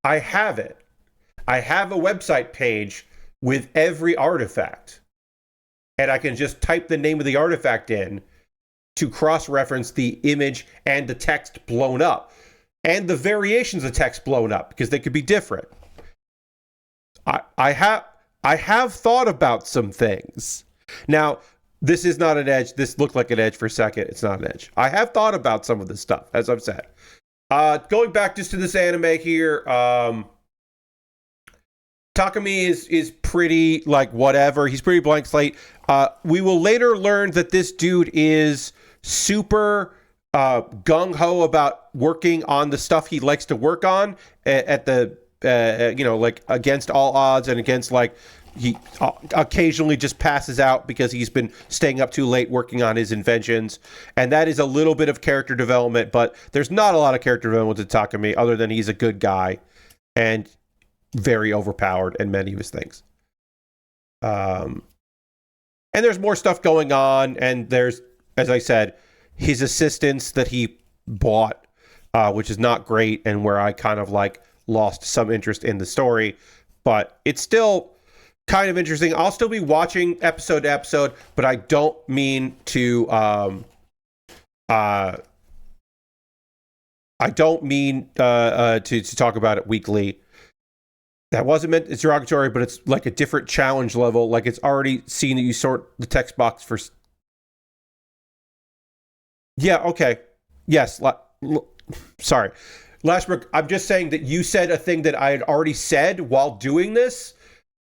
I have it. I have a website page with every artifact. And I can just type the name of the artifact in to cross-reference the image and the text blown up. And the variations of text blown up, because they could be different. I have thought about some things. Now, this is not an edge. This looked like an edge for a second. It's not an edge. I have thought about some of this stuff, as I've said. Going back just to this anime here, Takumi is pretty, like, whatever. He's pretty blank slate. We will later learn that this dude is super gung-ho about working on the stuff he likes to work on at the, like, against all odds, and against, like, he occasionally just passes out because he's been staying up too late working on his inventions. And that is a little bit of character development, but there's not a lot of character development with Takumi other than he's a good guy and very overpowered in many of his things. And there's more stuff going on, and there's, as I said, his assistants that he bought, which is not great, and where I kind of like lost some interest in the story, but it's still kind of interesting. I'll still be watching episode to episode, but I don't mean to I don't mean to talk about it weekly. That wasn't meant, it's derogatory, but it's like a different challenge level. Like, it's already seen that you sort the text box for... Yeah, okay. Yes, sorry. Lashbrook, I'm just saying that you said a thing that I had already said while doing this,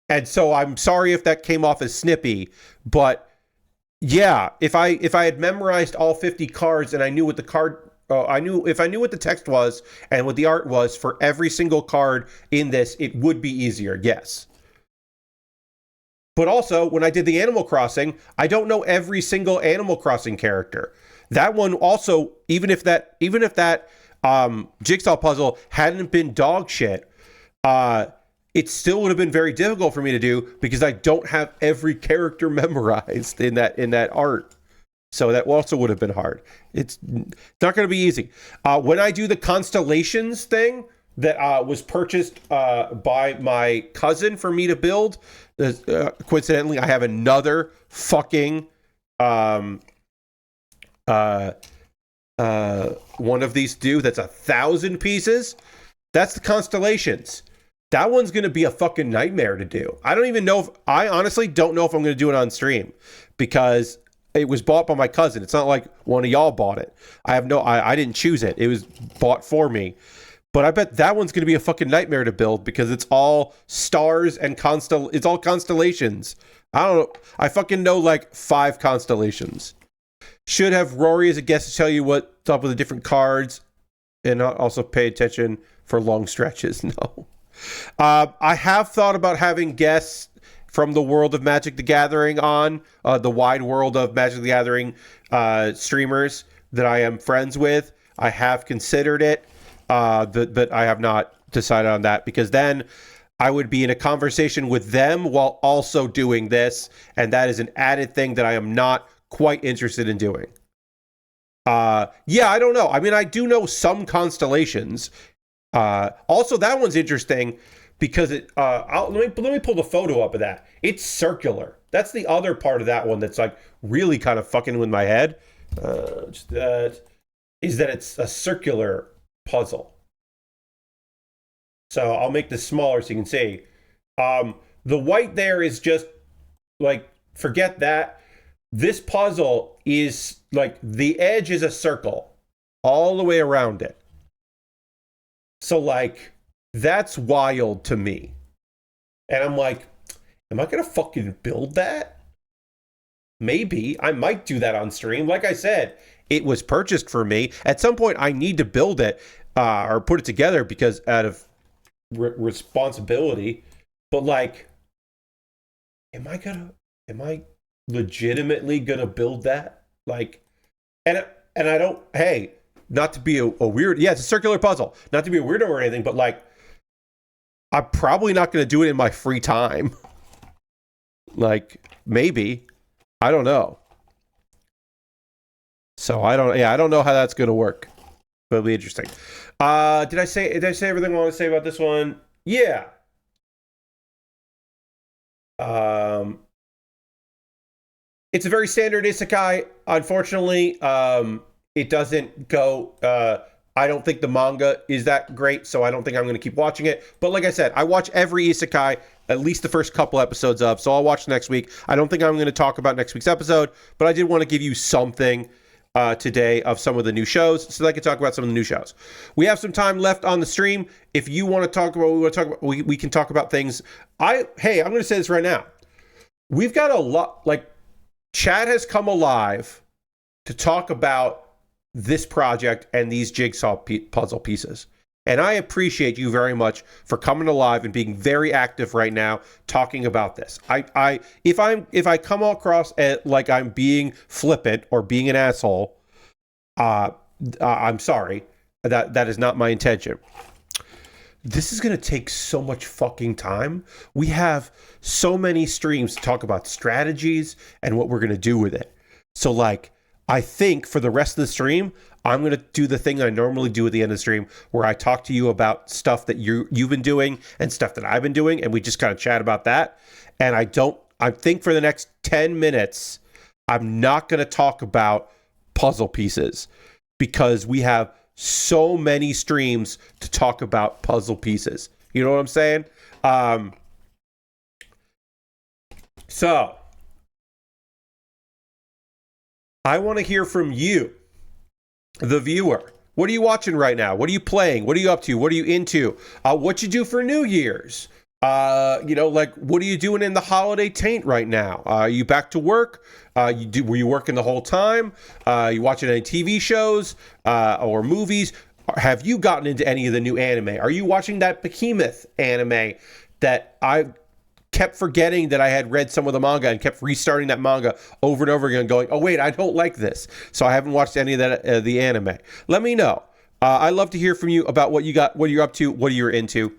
and so I'm sorry if that came off as snippy, but yeah, if I had memorized all 50 cards and I knew what the card... if I knew what the text was and what the art was for every single card in this, it would be easier, yes. But also, when I did the Animal Crossing, I don't know every single Animal Crossing character. That one also, even if that jigsaw puzzle hadn't been dog shit, it still would have been very difficult for me to do because I don't have every character memorized in that art. So that also would have been hard. It's not going to be easy. When I do the constellations thing that was purchased by my cousin for me to build, coincidentally, I have another fucking one of these that's 1,000 pieces. That's the constellations. That one's going to be a fucking nightmare to do. I honestly don't know if I'm going to do it on stream because it was bought by my cousin. It's not like one of y'all bought it. I didn't choose it. It was bought for me. But I bet that one's going to be a fucking nightmare to build because it's all stars and it's all constellations. I don't know. I fucking know like 5 constellations. Should have Rory as a guest to tell you what's up with the different cards and also pay attention for long stretches. No. I have thought about having guests from the world of Magic the Gathering on, the wide world of Magic the Gathering streamers that I am friends with. I have considered it, but I have not decided on that because then I would be in a conversation with them while also doing this, and that is an added thing that I am not quite interested in doing. Yeah, I don't know. I mean, I do know some constellations. Also, that one's interesting because let me pull the photo up of that. It's circular. That's the other part of that one that's like really kind of fucking with my head. Is that it's a circular puzzle. So I'll make this smaller so you can see. The white there is just like, forget that. This puzzle is like the edge is a circle all the way around it. So like, that's wild to me. And I'm like, am I going to fucking build that? Maybe. I might do that on stream. Like I said, it was purchased for me. At some point, I need to build it or put it together because out of responsibility. But like, am I legitimately going to build that? Like, and I don't, hey, not to be a weird, yeah, it's a circular puzzle. Not to be a weirdo or anything, but like, I'm probably not going to do it in my free time. Like, maybe. I don't know. So I don't know how that's going to work. But it'll be interesting. Did I say everything I want to say about this one? Yeah. Um, it's a very standard isekai. Unfortunately, it doesn't go. I don't think the manga is that great, so I don't think I'm going to keep watching it. But like I said, I watch every isekai, at least the first couple episodes of, so I'll watch next week. I don't think I'm going to talk about next week's episode, but I did want to give you something today of some of the new shows so that I can talk about some of the new shows. We have some time left on the stream. If you want to talk about what we want to talk about, we can talk about things. I'm going to say this right now. We've got a lot, like, Chad has come alive to talk about this project and these jigsaw puzzle pieces. And I appreciate you very much for coming alive and being very active right now talking about this. If I come across like I'm being flippant or being an asshole, I'm sorry. That is not my intention. This is going to take so much fucking time. We have so many streams to talk about strategies and what we're going to do with it. So, like, I think for the rest of the stream, I'm going to do the thing I normally do at the end of the stream where I talk to you about stuff that you've been doing and stuff that I've been doing, and we just kind of chat about that. And I think for the next 10 minutes, I'm not going to talk about puzzle pieces because we have so many streams to talk about puzzle pieces. You know what I'm saying? So I want to hear from you, the viewer. What are you watching right now? What are you playing? What are you up to? What are you into? What you do for New Year's? Like, what are you doing in the holiday taint right now? Are you back to work? Were you working the whole time? You watching any TV shows or movies? Have you gotten into any of the new anime? Are you watching that Behemoth anime that I kept forgetting that I had read some of the manga and kept restarting that manga over and over again going, oh wait, I don't like this. So I haven't watched any of that the anime. Let me know. I'd love to hear from you about what you got, what you're up to, what you're into.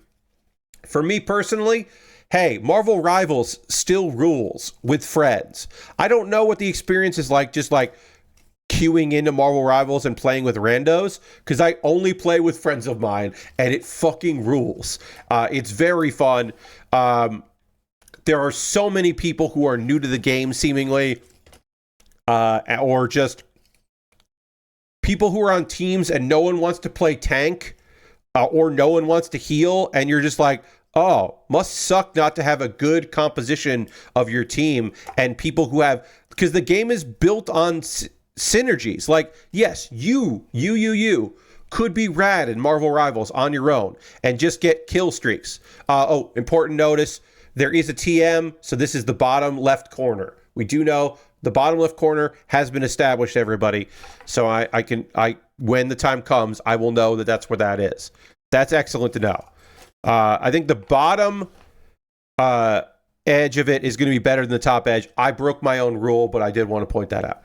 For me personally, hey, Marvel Rivals still rules with friends. I don't know what the experience is like, just like queuing into Marvel Rivals and playing with randos, because I only play with friends of mine, and it fucking rules. It's very fun. There are so many people who are new to the game, seemingly, or just people who are on teams and no one wants to play tank, or no one wants to heal, and you're just like, oh, must suck not to have a good composition of your team and people who have, because the game is built on synergies. Like, yes, you could be rad in Marvel Rivals on your own and just get kill streaks. Important notice, there is a TM, so this is the bottom left corner. We do know the bottom left corner has been established, everybody. So I when the time comes, I will know that that's where that is. That's excellent to know. I think the bottom edge of it is going to be better than the top edge. I broke my own rule, but I did want to point that out.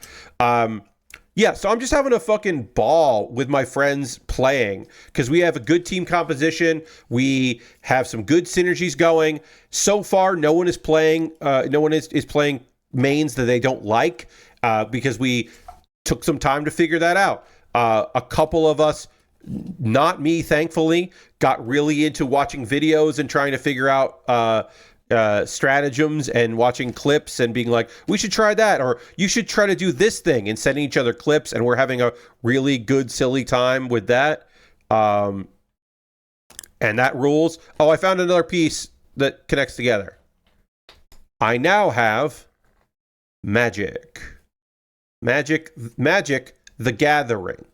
Yeah, so I'm just having a fucking ball with my friends playing because we have a good team composition. We have some good synergies going. So far, no one is playing. No one is playing mains that they don't like because we took some time to figure that out. A couple of us, not me, thankfully, got really into watching videos and trying to figure out stratagems and watching clips and being like, we should try that, or you should try to do this thing, and sending each other clips, and we're having a really good, silly time with that. And that rules. Oh, I found another piece that connects together. I now have Magic the Gathering.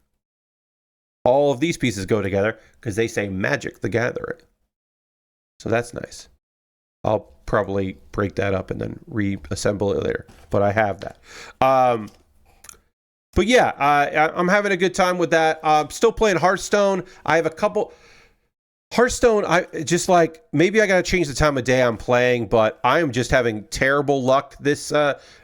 All of these pieces go together because they say Magic the Gathering. So that's nice. I'll probably break that up and then reassemble it later. But I have that. But yeah, I'm having a good time with that. I'm still playing Hearthstone. I have a couple... Hearthstone, I just like, maybe I got to change the time of day I'm playing, but I am just having terrible luck this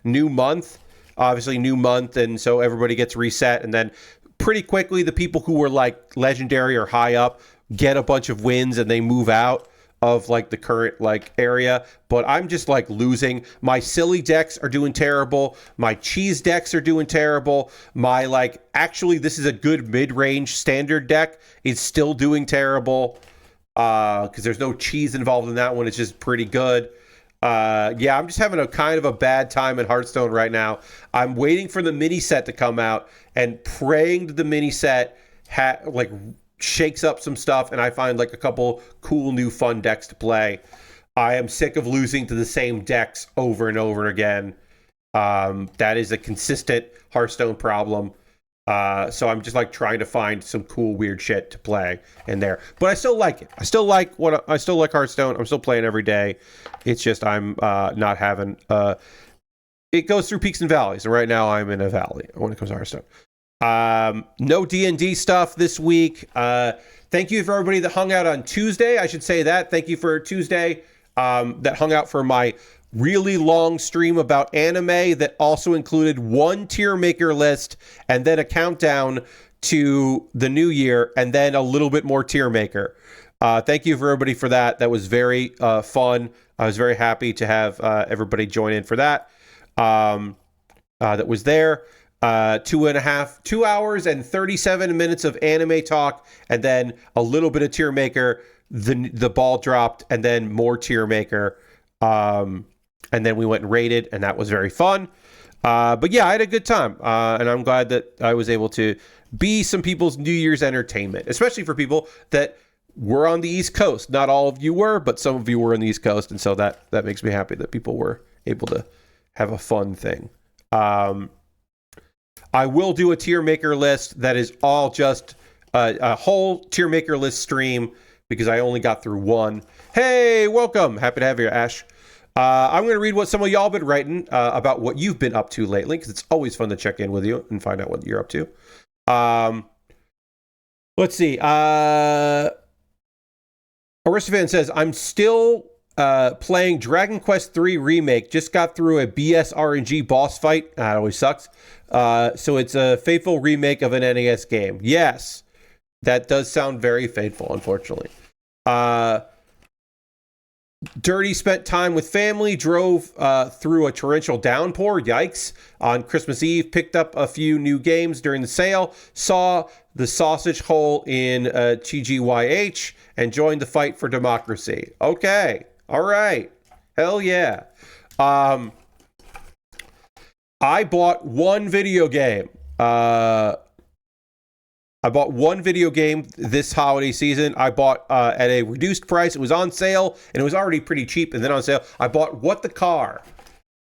new month. Obviously, new month, and so everybody gets reset, and then pretty quickly, the people who were like legendary or high up get a bunch of wins, and they move out of like the current like area. But I'm just like losing. My silly decks are doing terrible. My cheese decks are doing terrible. My like, actually, this is a good mid-range standard deck is still doing terrible because there's no cheese involved in that one. It's just pretty good. Yeah, I'm just having a kind of a bad time in Hearthstone right now. I'm waiting for the mini set to come out and praying that the mini set like shakes up some stuff and I find like a couple cool new fun decks to play. I am sick of losing to the same decks over and over again. That is a consistent Hearthstone problem. So I'm just like trying to find some cool weird shit to play in there. But I still like it. I still like Hearthstone. I'm still playing every day. It's just I'm not having it goes through peaks and valleys, and right now I'm in a valley when it comes to Hearthstone. No D&D stuff this week. Thank you for everybody that hung out on Tuesday. I should say that. Thank you for Tuesday that hung out for my really long stream about anime that also included one tier maker list and then a countdown to the new year and then a little bit more tier maker. Thank you for everybody for that. That was very fun. I was very happy to have everybody join in for that. That was there. 2 hours and 37 minutes of anime talk and then a little bit of tier maker. The ball dropped and then more tier maker. And then we went and raided, and that was very fun. But yeah, I had a good time, and I'm glad that I was able to be some people's New Year's entertainment, especially for people that were on the East Coast. Not all of you were, but some of you were on the East Coast, and so that makes me happy that people were able to have a fun thing. I will do a tier maker list that is all just a whole tier maker list stream because I only got through one. Hey, welcome. Happy to have you, Ash. I'm going to read what some of y'all been writing about what you've been up to lately, because it's always fun to check in with you and find out what you're up to. Let's see. Aristophan says, I'm still playing Dragon Quest III Remake. Just got through a BS RNG boss fight. That always sucks. So it's a faithful remake of an NES game. Yes, that does sound very faithful, unfortunately. Dirty spent time with family, drove through a torrential downpour, yikes, on Christmas Eve, picked up a few new games during the sale, saw the sausage hole in TGYH, and joined the fight for democracy. Okay, all right, hell yeah. I bought one video game. I bought one video game this holiday season. I bought at a reduced price. It was on sale, and it was already pretty cheap, and then on sale. I bought What the Car.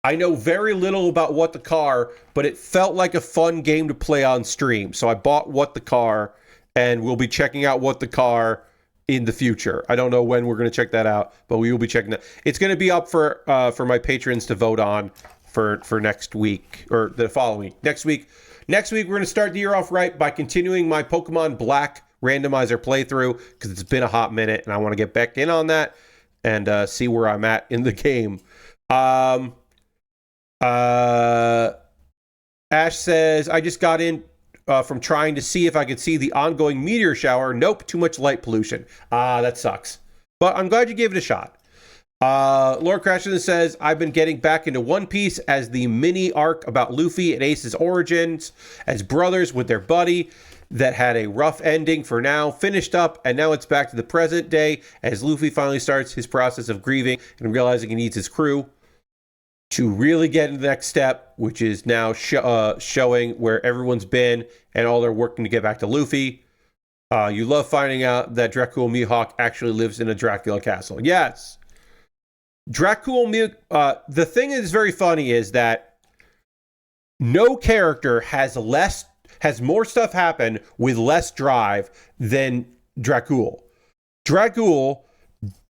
I know very little about What the Car, but it felt like a fun game to play on stream. So I bought What the Car, and we'll be checking out What the Car in the future. I don't know when we're going to check that out, but we will be checking that. It's going to be up for my patrons to vote on for next week, or the following week. Next week, we're going to start the year off right by continuing my Pokemon Black randomizer playthrough, because it's been a hot minute, and I want to get back in on that and see where I'm at in the game. Ash says, I just got in from trying to see if I could see the ongoing meteor shower. Nope, too much light pollution. That sucks. But I'm glad you gave it a shot. Lord Crashton says, I've been getting back into One Piece as the mini arc about Luffy and Ace's origins as brothers with their buddy that had a rough ending for now finished up, and now it's back to the present day as Luffy finally starts his process of grieving and realizing he needs his crew to really get into the next step, which is now showing where everyone's been and all they're working to get back to Luffy. You love finding out that Dracul Mihawk actually lives in a Dracula castle. Yes. The thing that is very funny is that no character has more stuff happen with less drive than Dracul. Dracul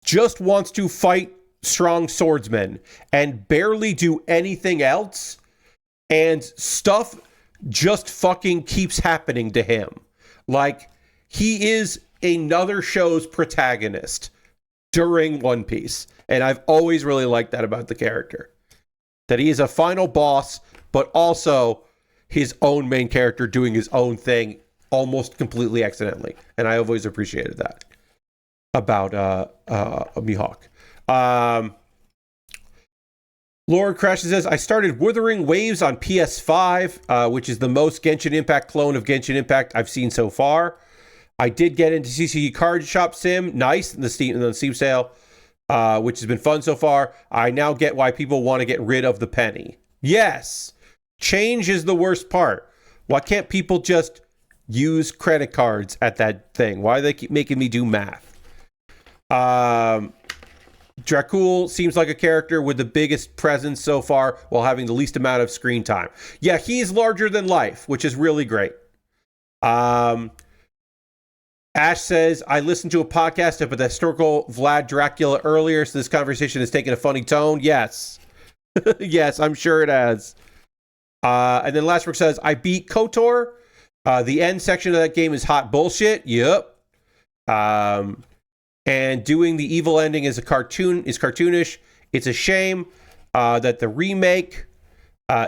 just wants to fight strong swordsmen and barely do anything else, and stuff just fucking keeps happening to him. Like, he is another show's protagonist during One Piece. And I've always really liked that about the character. That he is a final boss, but also his own main character doing his own thing almost completely accidentally. And I always appreciated that about Mihawk. Lord Crash says, I started Wuthering Waves on PS5, which is the most Genshin Impact clone of Genshin Impact I've seen so far. I did get into CCG Card Shop Sim. Nice. In the Steam sale. which has been fun so far. I now get why people want to get rid of the penny. Yes, change is the worst part. Why can't people just use credit cards at that thing? Why do they keep making me do math? Dracul seems like a character with the biggest presence so far while having the least amount of screen time. Yeah, he's larger than life, which is really great. Ash says, I listened to a podcast about the historical Vlad Dracula earlier, so this conversation has taken a funny tone. Yes. Yes, I'm sure it has. And then Lastbrook says, I beat KOTOR. The end section of that game is hot bullshit. Yep. And doing the evil ending is cartoonish. It's a shame that the remake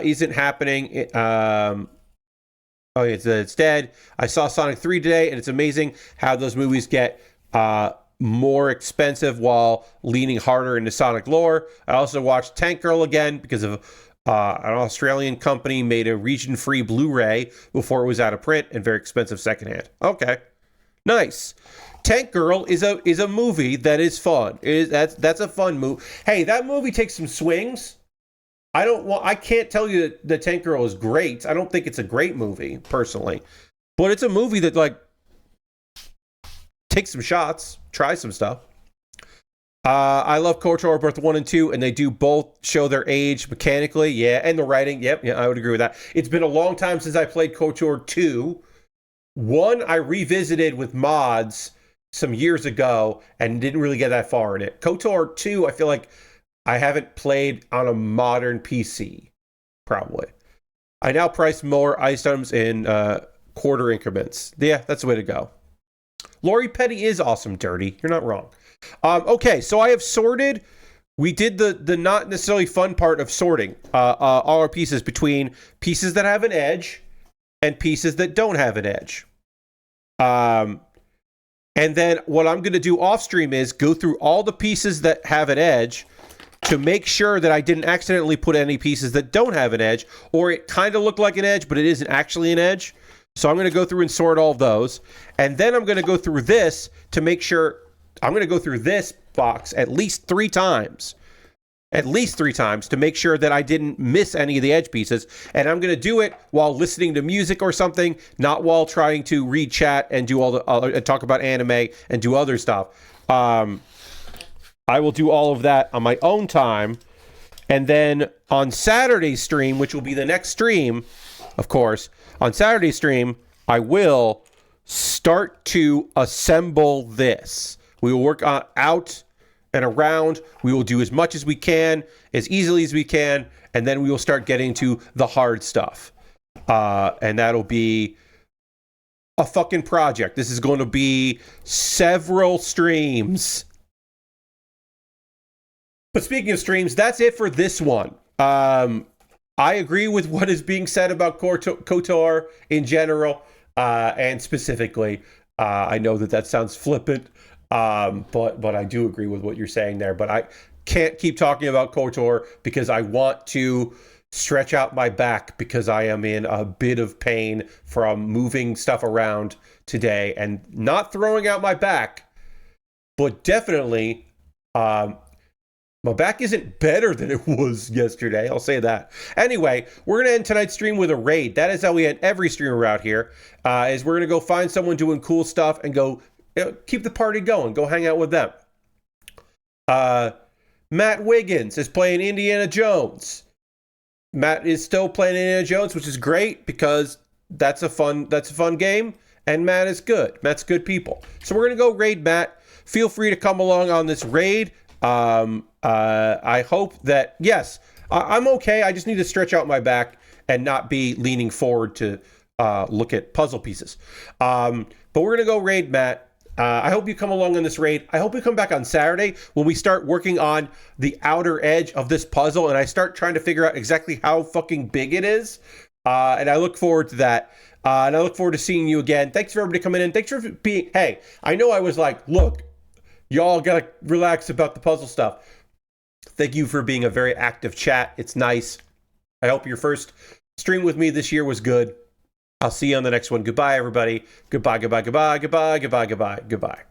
isn't happening. It's dead. I saw Sonic 3 today, and it's amazing how those movies get more expensive while leaning harder into Sonic lore. I also watched Tank Girl again because of an Australian company made a region-free Blu-ray before it was out of print and very expensive secondhand. Okay, nice. Tank Girl is a movie that is fun. That's a fun movie. Hey, that movie takes some swings. I can't tell you that Tank Girl is great. I don't think it's a great movie, personally. But it's a movie that, like, takes some shots, tries some stuff. I love KOTOR, both 1 and 2, and they do both show their age mechanically. Yeah, and the writing. Yep, yeah, I would agree with that. It's been a long time since I played KOTOR 2. 1, I revisited with mods some years ago and didn't really get that far in it. KOTOR 2, I feel like I haven't played on a modern PC, probably. I now price more items in quarter increments. Yeah, that's the way to go. Lori Petty is awesome, Dirty. You're not wrong. Okay, so I have sorted. We did the not necessarily fun part of sorting all our pieces between pieces that have an edge and pieces that don't have an edge. And then what I'm going to do off stream is go through all the pieces that have an edge to make sure that I didn't accidentally put any pieces that don't have an edge, or it kind of looked like an edge, but it isn't actually an edge. So I'm going to go through and sort all of those. And then I'm going to go through this to make sure. I'm going to go through this box at least 3 times. At least 3 times to make sure that I didn't miss any of the edge pieces. And I'm going to do it while listening to music or something, not while trying to read chat and do all the talk about anime and do other stuff. I will do all of that on my own time. And then on Saturday's stream, which will be the next stream, of course, on Saturday's stream, I will start to assemble this. We will work out and around. We will do as much as we can, as easily as we can, and then we will start getting to the hard stuff. And that'll be a fucking project. This is going to be several streams. But speaking of streams, that's it for this one. I agree with what is being said about KOTOR in general, and specifically. I know that sounds flippant, but I do agree with what you're saying there. But I can't keep talking about KOTOR because I want to stretch out my back because I am in a bit of pain from moving stuff around today and not throwing out my back, but definitely my back isn't better than it was yesterday. I'll say that. Anyway, we're going to end tonight's stream with a raid. That is how we end every stream around here, is we're going to go find someone doing cool stuff and go keep the party going. Go hang out with them. Matt Wiggins is playing Indiana Jones. Matt is still playing Indiana Jones, which is great because that's a fun game, and Matt is good. Matt's good people. So we're going to go raid Matt. Feel free to come along on this raid. I hope that, yes, I'm okay. I just need to stretch out my back and not be leaning forward to look at puzzle pieces. But we're going to go raid Matt. I hope you come along on this raid. I hope you come back on Saturday when we start working on the outer edge of this puzzle and I start trying to figure out exactly how fucking big it is. And I look forward to that. And I look forward to seeing you again. Thanks for everybody coming in. Thanks for being, hey, I know I was like, look, y'all gotta relax about the puzzle stuff. Thank you for being a very active chat. It's nice. I hope your first stream with me this year was good. I'll see you on the next one. Goodbye, everybody. Goodbye, goodbye, goodbye, goodbye, goodbye, goodbye, goodbye.